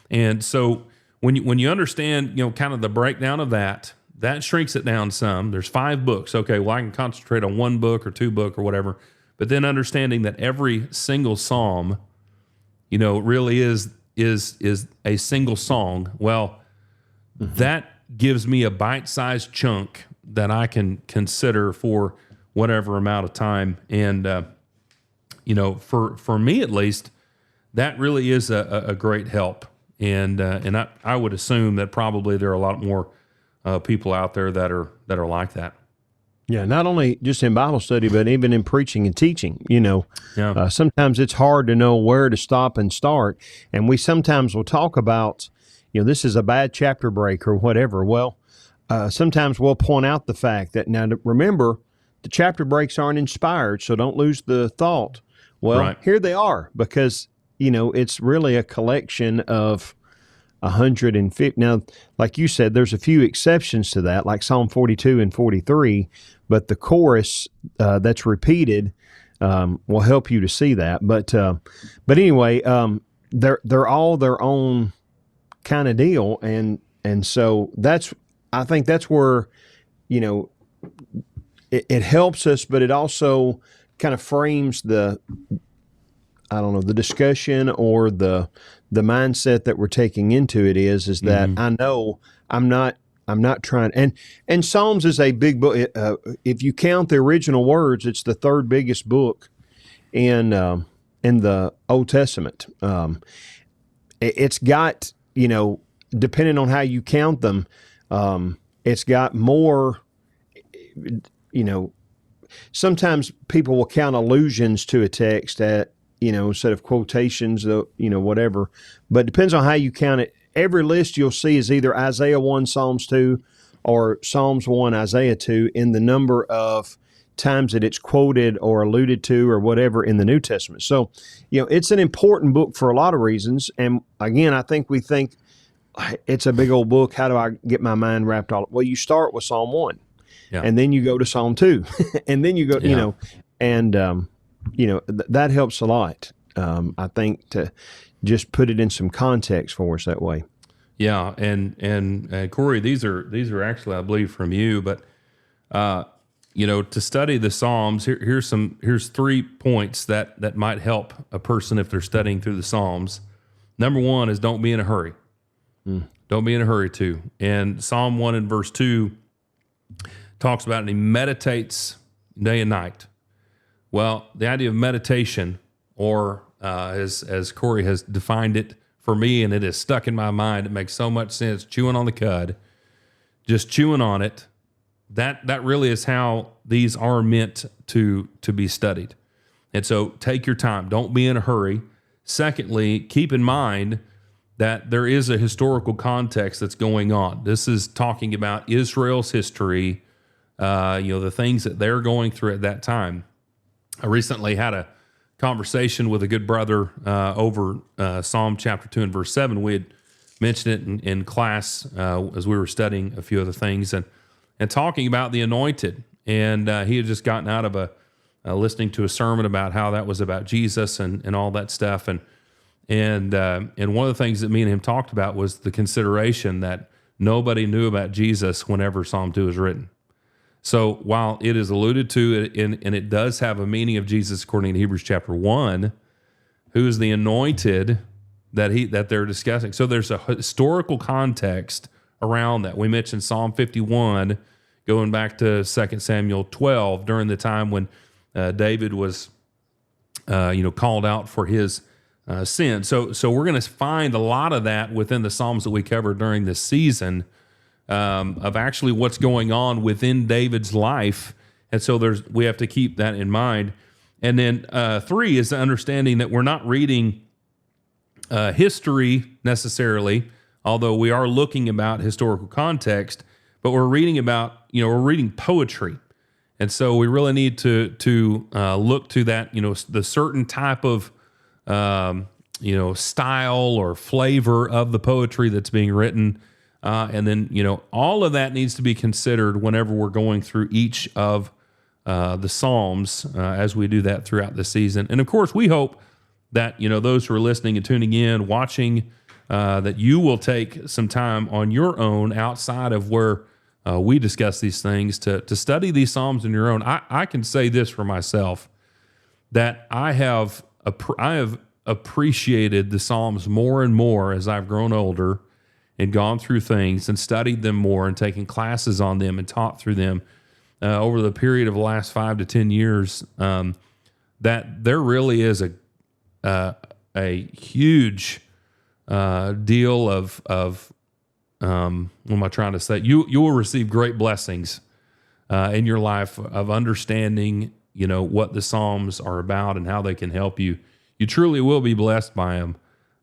And so when you understand, kind of the breakdown of that shrinks it down some. There's 5 books. Okay, well, I can concentrate on 1 book or 2 book or whatever. But then understanding that every single psalm, really is a single song. Well, that gives me a bite-sized chunk that I can consider for whatever amount of time. And, for me at least, that really is a great help. And I would assume that probably there are a lot more people out there that are like that. Yeah, not only just in Bible study, but even in preaching and teaching. Sometimes it's hard to know where to stop and start. And we sometimes will talk about, this is a bad chapter break or whatever. Well, sometimes we'll point out the fact that, now remember, the chapter breaks aren't inspired, so don't lose the thought. Well, right. Here they are, because, it's really a collection of 150. Now, like you said, there's a few exceptions to that, like Psalm 42 and 43, but the chorus that's repeated will help you to see that. But anyway, they're all their own kind of deal, and so I think that's where it helps us, but it also kind of frames the discussion or the mindset that we're taking into it is that I know I'm not trying, and Psalms is a big book. If you count the original words, it's the 3rd biggest book in the Old Testament. It's got, depending on how you count them, it's got more, sometimes people will count allusions to a text at, instead of quotations, whatever. But it depends on how you count it. Every list you'll see is either Isaiah 1, Psalms 2, or Psalms 1, Isaiah 2, in the number of times that it's quoted or alluded to or whatever in the New Testament. So, it's an important book for a lot of reasons. And again, I think we think it's a big old book. How do I get my mind wrapped all? Well, you start with Psalm 1, and then you go to Psalm 2, and then you go, that helps a lot. I think to just put it in some context for us that way. Yeah, and Corey, these are actually, I believe, from you, but to study the Psalms, here's 3 points that might help a person if they're studying through the Psalms. Number 1 is don't be in a hurry. Don't be in a hurry too. And Psalm 1 and verse 2 talks about it, and he meditates day and night. Well, the idea of meditation, or as Corey has defined it for me, and it is stuck in my mind, it makes so much sense, chewing on the cud, just chewing on it, that really is how these are meant to be studied. And so take your time. Don't be in a hurry. Secondly, keep in mind that there is a historical context that's going on. This is talking about Israel's history, the things that they're going through at that time. I recently had a conversation with a good brother over Psalm chapter 2 and verse 7. We had mentioned it in class as we were studying a few other things and talking about the anointed. And he had just gotten out of listening to a sermon about how that was about Jesus and all that stuff. And one of the things that me and him talked about was the consideration that nobody knew about Jesus whenever Psalm 2 was written. So while it is alluded to, and it does have a meaning of Jesus according to Hebrews chapter 1, who is the anointed that they're discussing. So there's a historical context around that. We mentioned Psalm 51, going back to 2 Samuel 12, during the time when David was called out for his sin. So we're going to find a lot of that within the Psalms that we covered during this season. of actually what's going on within David's life. And so we have to keep that in mind. And then 3 is the understanding that we're not reading history necessarily, although we are looking about historical context, but we're reading about, we're reading poetry. And so we really need to look to that, the certain type of, style or flavor of the poetry that's being written. And then, all of that needs to be considered whenever we're going through each of the Psalms as we do that throughout the season. And of course, we hope that, those who are listening and tuning in, watching, that you will take some time on your own outside of where we discuss these things to study these Psalms on your own. I can say this for myself, that I have appreciated the Psalms more and more as I've grown older and gone through things and studied them more and taken classes on them and taught through them over the period of the last 5 to 10 years, that there really is a huge deal of what am I trying to say? You will receive great blessings in your life of understanding, what the Psalms are about and how they can help you. You truly will be blessed by them,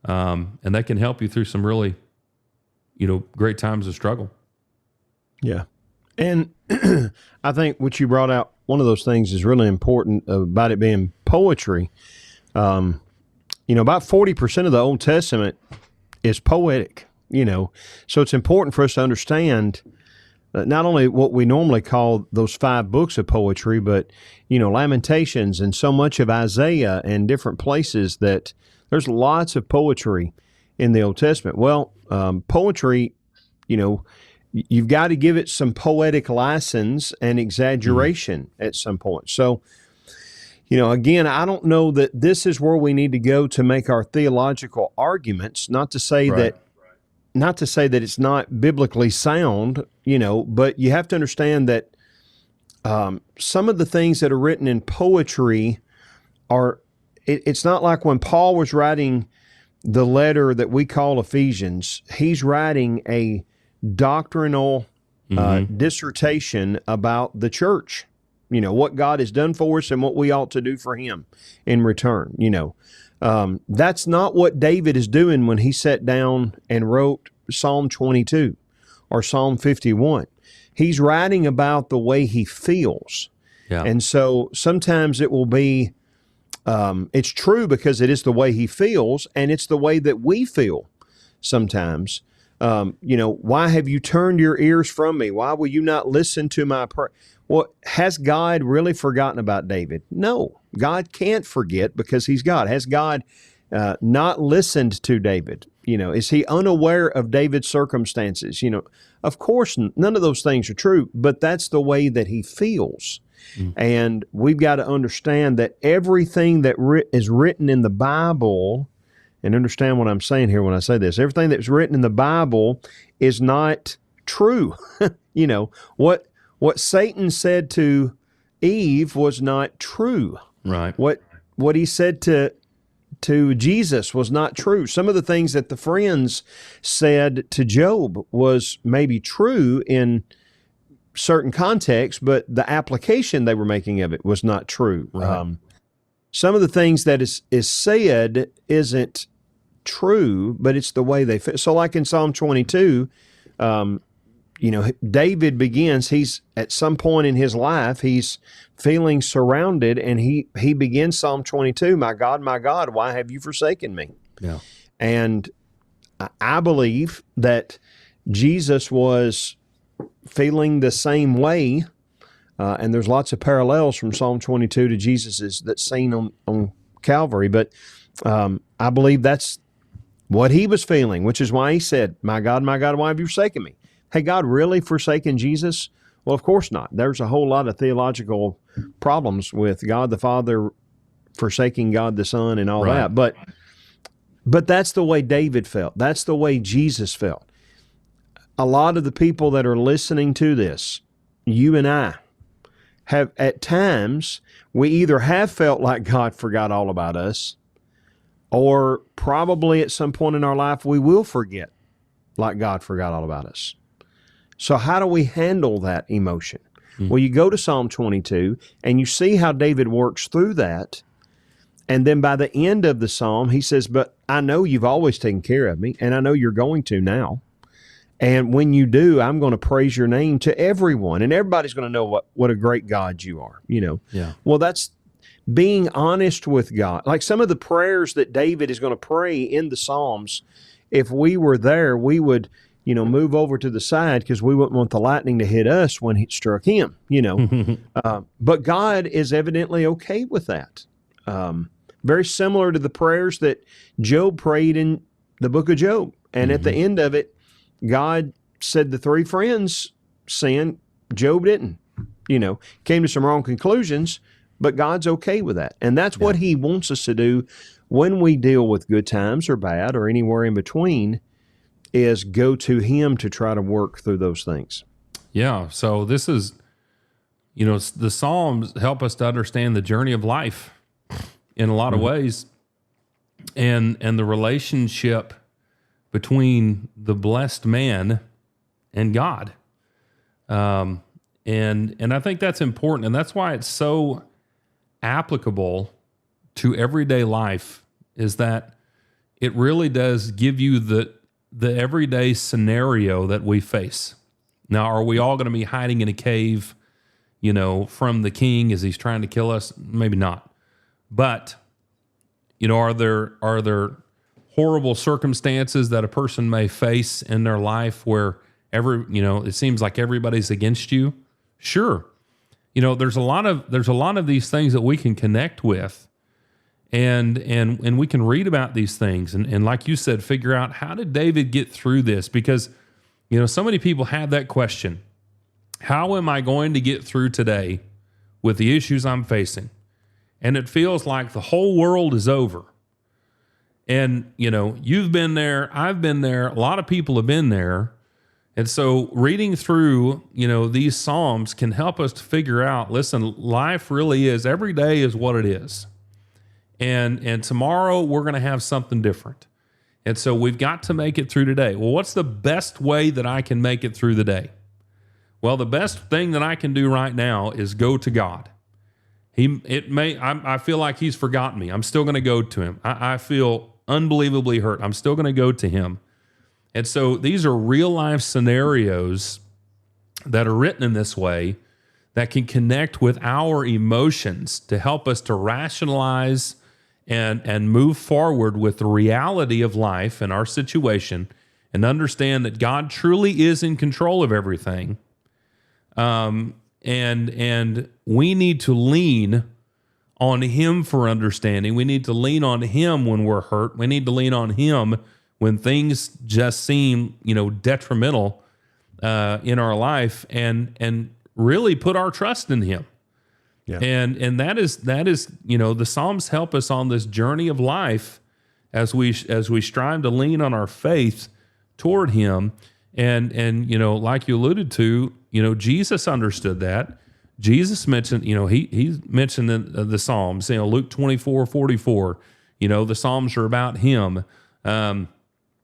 and they can help you through some really, great times of struggle. Yeah. And I think what you brought out, one of those things is really important about it being poetry. About 40% of the Old Testament is poetic, So it's important for us to understand not only what we normally call those 5 books of poetry, but, Lamentations and so much of Isaiah and different places, that there's lots of poetry in the Old Testament. Well, poetry, you've got to give it some poetic license and exaggeration at some point. So, again, I don't know that this is where we need to go to make our theological arguments, not to say that it's not biblically sound, but you have to understand that some of the things that are written in poetry it's not like when Paul was writing the letter that we call Ephesians, he's writing a doctrinal dissertation about the church, what God has done for us and what we ought to do for him in return. That's not what David is doing when he sat down and wrote Psalm 22 or Psalm 51. He's writing about the way he feels. Yeah. And so sometimes it will be, it's true because it is the way he feels, and it's the way that we feel sometimes. Why have you turned your ears from me? Why will you not listen to my prayer? Well, has God really forgotten about David? No, God can't forget because he's God. Has God not listened to David? Is he unaware of David's circumstances? Of course, none of those things are true, but that's the way that he feels. And we've got to understand that everything that is written in the Bible, and understand what I'm saying here when I say this, everything that's written in the Bible is not true. What Satan said to Eve was not true. Right. What he said to Jesus was not true. Some of the things that the friends said to Job was maybe true in certain contexts, but the application they were making of it was not true. Right. Some of the things that is said isn't true, but it's the way they fit. So like in Psalm 22, David begins, he's at some point in his life, he's feeling surrounded, and he begins Psalm 22, my God, why have you forsaken me? Yeah. And I believe that Jesus was feeling the same way, and there's lots of parallels from Psalm 22 to Jesus's that's seen on Calvary, but I believe that's what he was feeling, which is why he said, my God, why have you forsaken me? Hey, God really forsaken Jesus? Well, of course not. There's a whole lot of theological problems with God the Father forsaking God the Son and all that. But that's the way David felt. That's the way Jesus felt. A lot of the people that are listening to this, you and I, have at times, we either have felt like God forgot all about us, or probably at some point in our life we will forget like God forgot all about us. So how do we handle that emotion? Well, you go to Psalm 22 and you see how David works through that. And then by the end of the psalm, he says, but I know you've always taken care of me, and I know you're going to now. And when you do, I'm going to praise your name to everyone, and everybody's going to know what a great God you are, Yeah. Well, that's being honest with God. Like some of the prayers that David is going to pray in the Psalms, if we were there, we would, move over to the side because we wouldn't want the lightning to hit us when it struck him, But God is evidently okay with that. Very similar to the prayers that Job prayed in the book of Job. And at the end of it, God said the three friends sinned. Job didn't, came to some wrong conclusions, but God's okay with that. And that's what he wants us to do when we deal with good times or bad or anywhere in between, is go to him to try to work through those things. Yeah. So this is, the Psalms help us to understand the journey of life in a lot of ways, and the relationship between the blessed man and God. And I think that's important, and that's why it's so applicable to everyday life, is that it really does give you the everyday scenario that we face. Now, are we all going to be hiding in a cave, from the king as he's trying to kill us? Maybe not. But, are there horrible circumstances that a person may face in their life where it seems like everybody's against you? Sure. There's a lot of these things that we can connect with, and we can read about these things, and like you said, figure out, how did David get through this? Because, so many people have that question. How am I going to get through today with the issues I'm facing? And it feels like the whole world is over. And, you've been there, I've been there, a lot of people have been there. And so reading through, these Psalms can help us to figure out, listen, life really is, every day is what it is. And tomorrow we're going to have something different. And so we've got to make it through today. Well, what's the best way that I can make it through the day? Well, the best thing that I can do right now is go to God. I feel like he's forgotten me. I'm still going to go to him. I feel unbelievably hurt. I'm still going to go to him. And so these are real life scenarios that are written in this way that can connect with our emotions to help us to rationalize and move forward with the reality of life and our situation, and understand that God truly is in control of everything. And we need to lean on him for understanding. We need to lean on him when we're hurt. We need to lean on him when things just seem, detrimental in our life, and really put our trust in him. Yeah. And that is, the Psalms help us on this journey of life as we strive to lean on our faith toward him. And like you alluded to, Jesus understood that. Jesus mentioned, he mentioned in the Psalms, Luke 24:44, the Psalms are about him.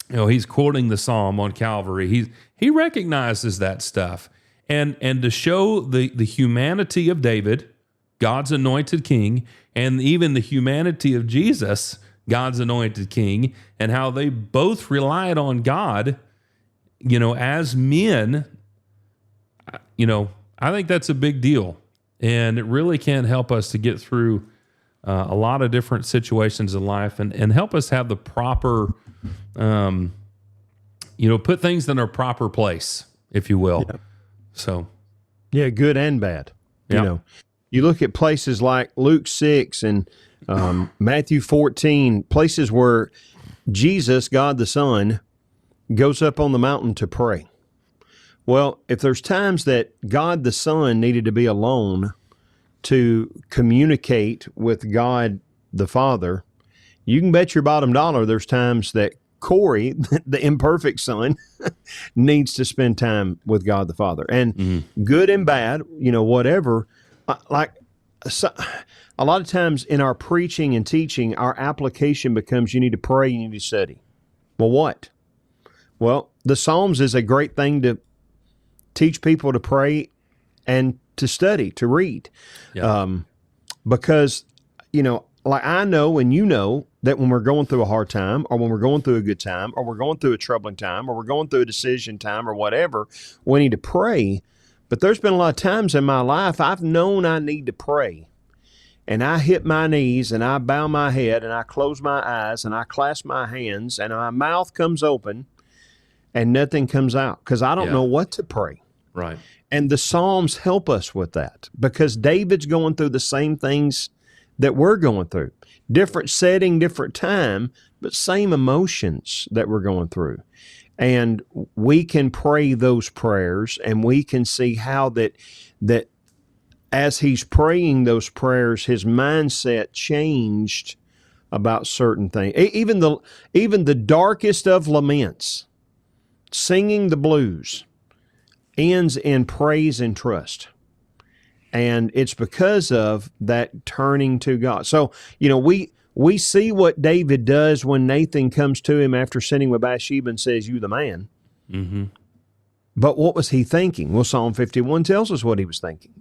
He's quoting the Psalm on Calvary. He recognizes that stuff. And to show the humanity of David, God's anointed king, and even the humanity of Jesus, God's anointed king, and how they both relied on God, as men, I think that's a big deal. And it really can help us to get through a lot of different situations in life, and help us have the proper, put things in their proper place, if you will. Yeah. So, yeah, good and bad. Yeah. You look at places like Luke 6 and Matthew 14, places where Jesus, God the Son, goes up on the mountain to pray. Well, if there's times that God the Son needed to be alone to communicate with God the Father, you can bet your bottom dollar there's times that Corey, the imperfect son, needs to spend time with God the Father. And good and bad, whatever, a lot of times in our preaching and teaching, our application becomes you need to pray, you need to study. Well, what? Well, the Psalms is a great thing to teach people to pray and to study, to read. Yeah. Because, like I know and that when we're going through a hard time, or when we're going through a good time, or we're going through a troubling time, or we're going through a decision time, or whatever, we need to pray. But there's been a lot of times in my life I've known I need to pray. And I hit my knees and I bow my head and I close my eyes and I clasp my hands and my mouth comes open and nothing comes out because I don't know what to pray. Right. And the Psalms help us with that because David's going through the same things that we're going through. Different setting, different time, but same emotions that we're going through. And we can pray those prayers and we can see how that as he's praying those prayers, his mindset changed about certain things. Even the darkest of laments, singing the blues, ends in praise and trust. And it's because of that turning to God. So, we see what David does when Nathan comes to him after sinning with Bathsheba and says, "You the man." Mm-hmm. But what was he thinking? Well, Psalm 51 tells us what he was thinking,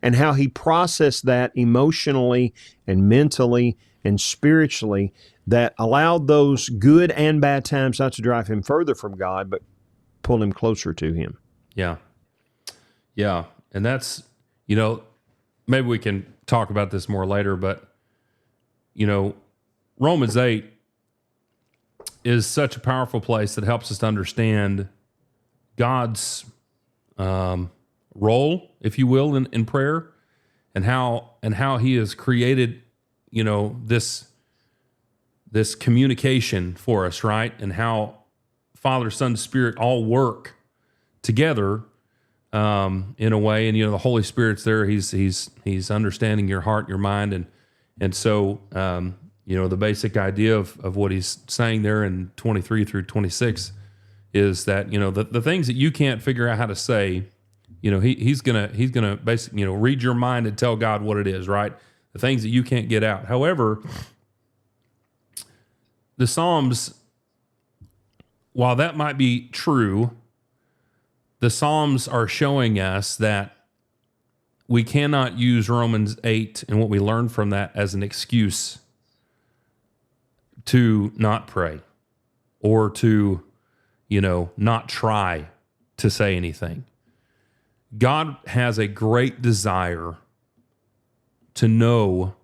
and how he processed that emotionally and mentally and spiritually that allowed those good and bad times not to drive him further from God, but pull him closer to him. Yeah. Yeah. And that's, maybe we can talk about this more later, but, Romans 8 is such a powerful place that helps us to understand God's role, if you will, in prayer, and how He has created, this communication for us, right? And how Father, Son, Spirit all work together in a way, and the Holy Spirit's there. He's understanding your heart, your mind, and so the basic idea of what he's saying there in 23 through 26 is that the things that you can't figure out how to say, he's gonna basically read your mind and tell God what it is, right? The things that you can't get out. However, the Psalms, while that might be true, the Psalms are showing us that we cannot use Romans 8 and what we learn from that as an excuse to not pray or to, not try to say anything. God has a great desire to know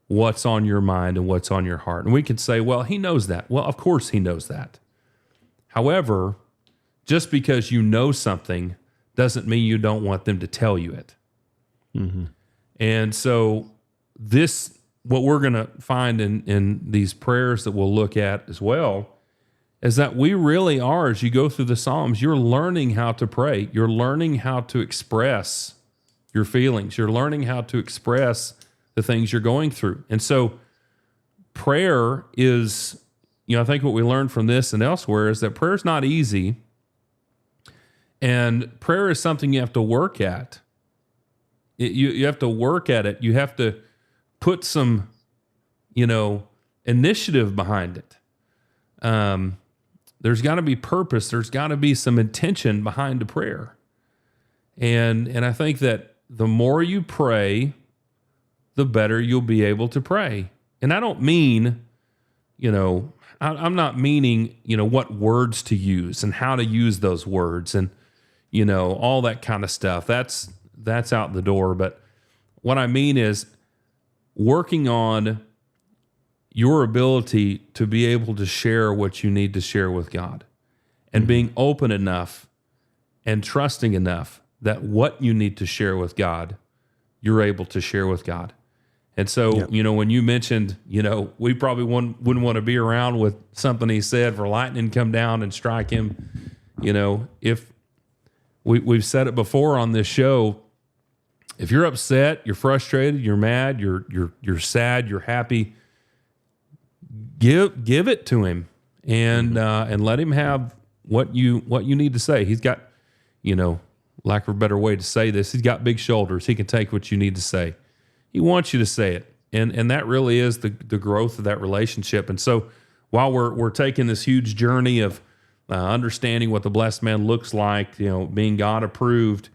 what's on your mind and what's on your heart. And we could say, well, He knows that. Well, of course He knows that. However, just because you know something doesn't mean you don't want them to tell you it. Mm-hmm. And so what we're going to find in these prayers that we'll look at as well, is that we really are, as you go through the Psalms, you're learning how to pray. You're learning how to express your feelings. You're learning how to express the things you're going through. And so prayer is, I think what we learned from this and elsewhere is that prayer is not easy. And prayer is something you have to work at. You have to work at it. You have to put some, initiative behind it. There's got to be purpose. There's got to be some intention behind the prayer. And I think that the more you pray, the better you'll be able to pray. And I don't mean, I'm not meaning, what words to use and how to use those words and, all that kind of stuff. That's out the door. But what I mean is working on your ability to be able to share what you need to share with God and being open enough and trusting enough that what you need to share with God, you're able to share with God. And so, when you mentioned, we probably wouldn't want to be around with something he said for lightning come down and strike him. If we've said it before on this show, if you're upset, you're frustrated, you're mad, you're sad, you're happy, give it to him and let him have what you need to say. He's got, lack of a better way to say this, he's got big shoulders. He can take what you need to say. He wants you to say it. And that really is the growth of that relationship. And so while we're taking this huge journey of understanding what the blessed man looks like, being God approved.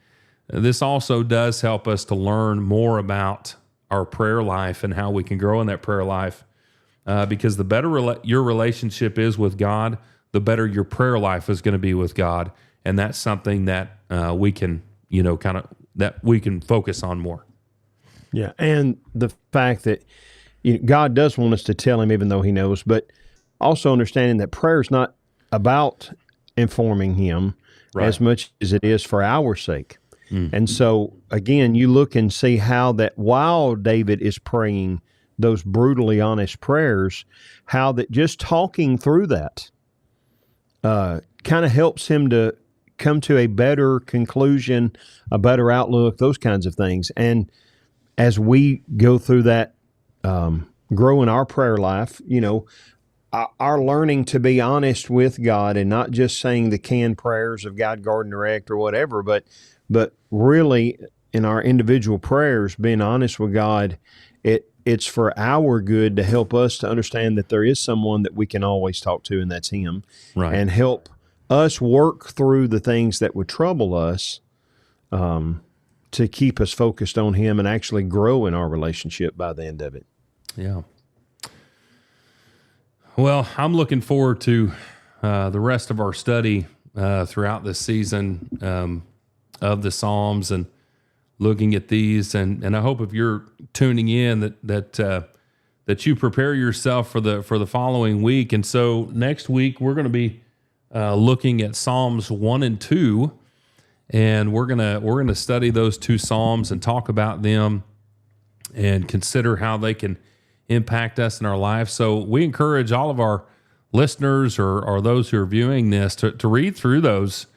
This also does help us to learn more about our prayer life and how we can grow in that prayer life. Because the better your relationship is with God, the better your prayer life is going to be with God. And that's something that we can, that we can focus on more. Yeah. And the fact that God does want us to tell him, even though he knows, but also understanding that prayer is not about informing him as much as it is for our sake. And so, again, you look and see how that while David is praying those brutally honest prayers, how that just talking through that kind of helps him to come to a better conclusion, a better outlook, those kinds of things. And as we go through that, grow in our prayer life, our learning to be honest with God and not just saying the canned prayers of God, Garden Direct or whatever, but really in our individual prayers, being honest with God, it's for our good to help us to understand that there is someone that we can always talk to, and that's him, and help us work through the things that would trouble us, to keep us focused on him and actually grow in our relationship by the end of it. Yeah. Well, I'm looking forward to the rest of our study throughout this season of the Psalms and looking at these. And I hope if you're tuning in that you prepare yourself for the following week. And so next week we're going to be looking at Psalms 1 and 2, and we're gonna study those two Psalms and talk about them and consider how they can impact us in our life. So we encourage all of our listeners or those who are viewing this to read through those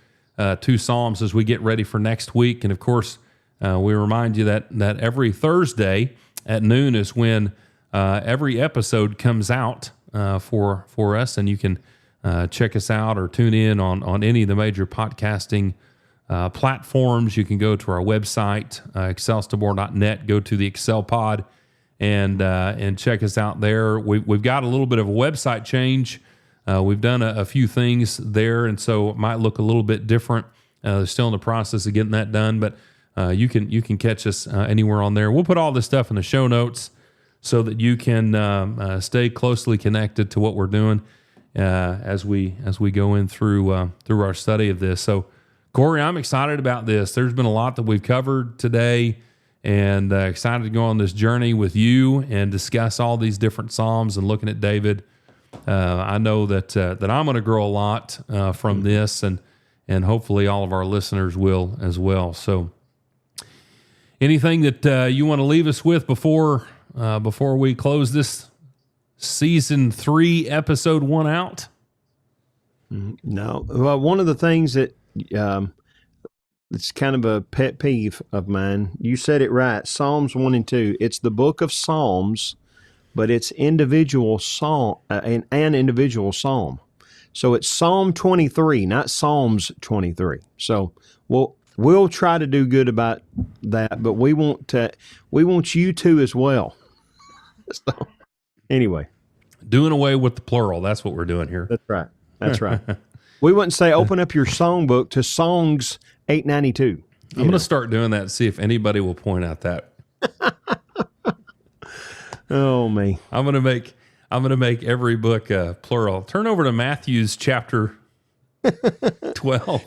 two Psalms as we get ready for next week. And of course, we remind you that every Thursday at noon is when every episode comes out for us, and you can check us out or tune in on any of the major podcasting platforms. You can go to our website, excelstabor.net, go to the Excel Pod, and check us out there. We've got a little bit of a website change. We've done a few things there, and so it might look a little bit different. Still in the process of getting that done, but you can catch us anywhere on there. We'll put all this stuff in the show notes so that you can stay closely connected to what we're doing as we go in through our study of this. So, Corey, I'm excited about this. There's been a lot that we've covered today, and excited to go on this journey with you and discuss all these different Psalms and looking at David. I know that I'm going to grow a lot from this, and hopefully all of our listeners will as well. So, anything that you want to leave us with before we close this season 3, episode 1 out? No. Well, one of the things that it's kind of a pet peeve of mine. You said it right. Psalms 1 and 2. It's the book of Psalms, but it's individual psalm, an individual psalm. So it's Psalm 23, not Psalms 23. So we'll try to do good about that, but we want you to as well. So anyway, doing away with the plural. That's what we're doing here. That's right. That's right. We wouldn't say open up your songbook to Songs 892. I'm going to start doing that and see if anybody will point out that. Oh, me. I'm going to make every book plural. Turn over to Matthew's chapter 12.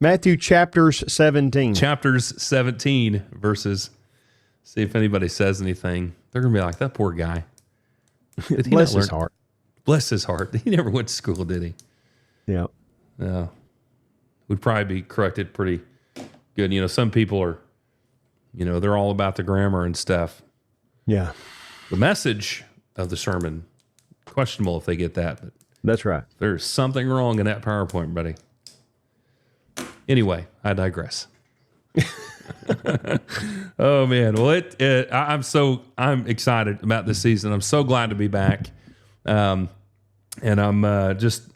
Matthew chapters 17. Chapters 17 verses. See if anybody says anything. They're going to be like, that poor guy. Bless his heart. Bless his heart. He never went to school, did he? Yeah. Yeah. Would probably be corrected pretty good. Some people are, they're all about the grammar and stuff. Yeah. The message of the sermon, questionable if they get that. But that's right. There's something wrong in that PowerPoint, buddy. Anyway, I digress. Oh man. Well, I'm excited about this season. I'm so glad to be back. And I'm just,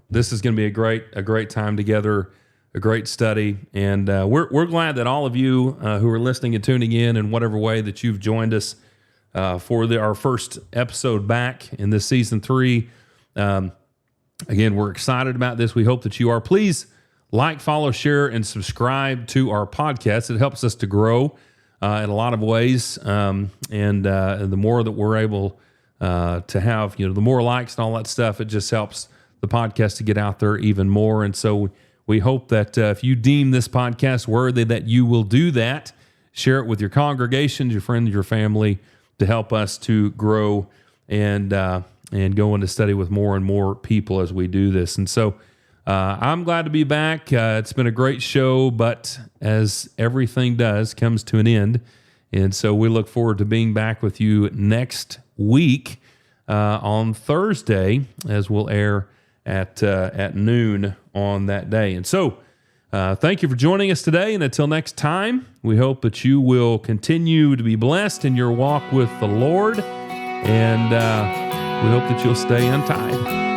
this is going to be a great time together, a great study. And we're glad that all of you who are listening and tuning in whatever way that you've joined us for our first episode back in this season 3. Again, we're excited about this. We hope that you are. Please like, follow, share, and subscribe to our podcast. It helps us to grow in a lot of ways. And the more that we're able to have, the more likes and all that stuff, it just helps the podcast to get out there even more. And so we hope that if you deem this podcast worthy, that you will do that. Share it with your congregations, your friends, your family, to help us to grow and go into study with more and more people as we do this. And so I'm glad to be back. It's been a great show, but as everything comes to an end. And so we look forward to being back with you next week on Thursday, as we'll air at noon on that day. And so thank you for joining us today. And until next time, we hope that you will continue to be blessed in your walk with the Lord. And we hope that you'll stay untied.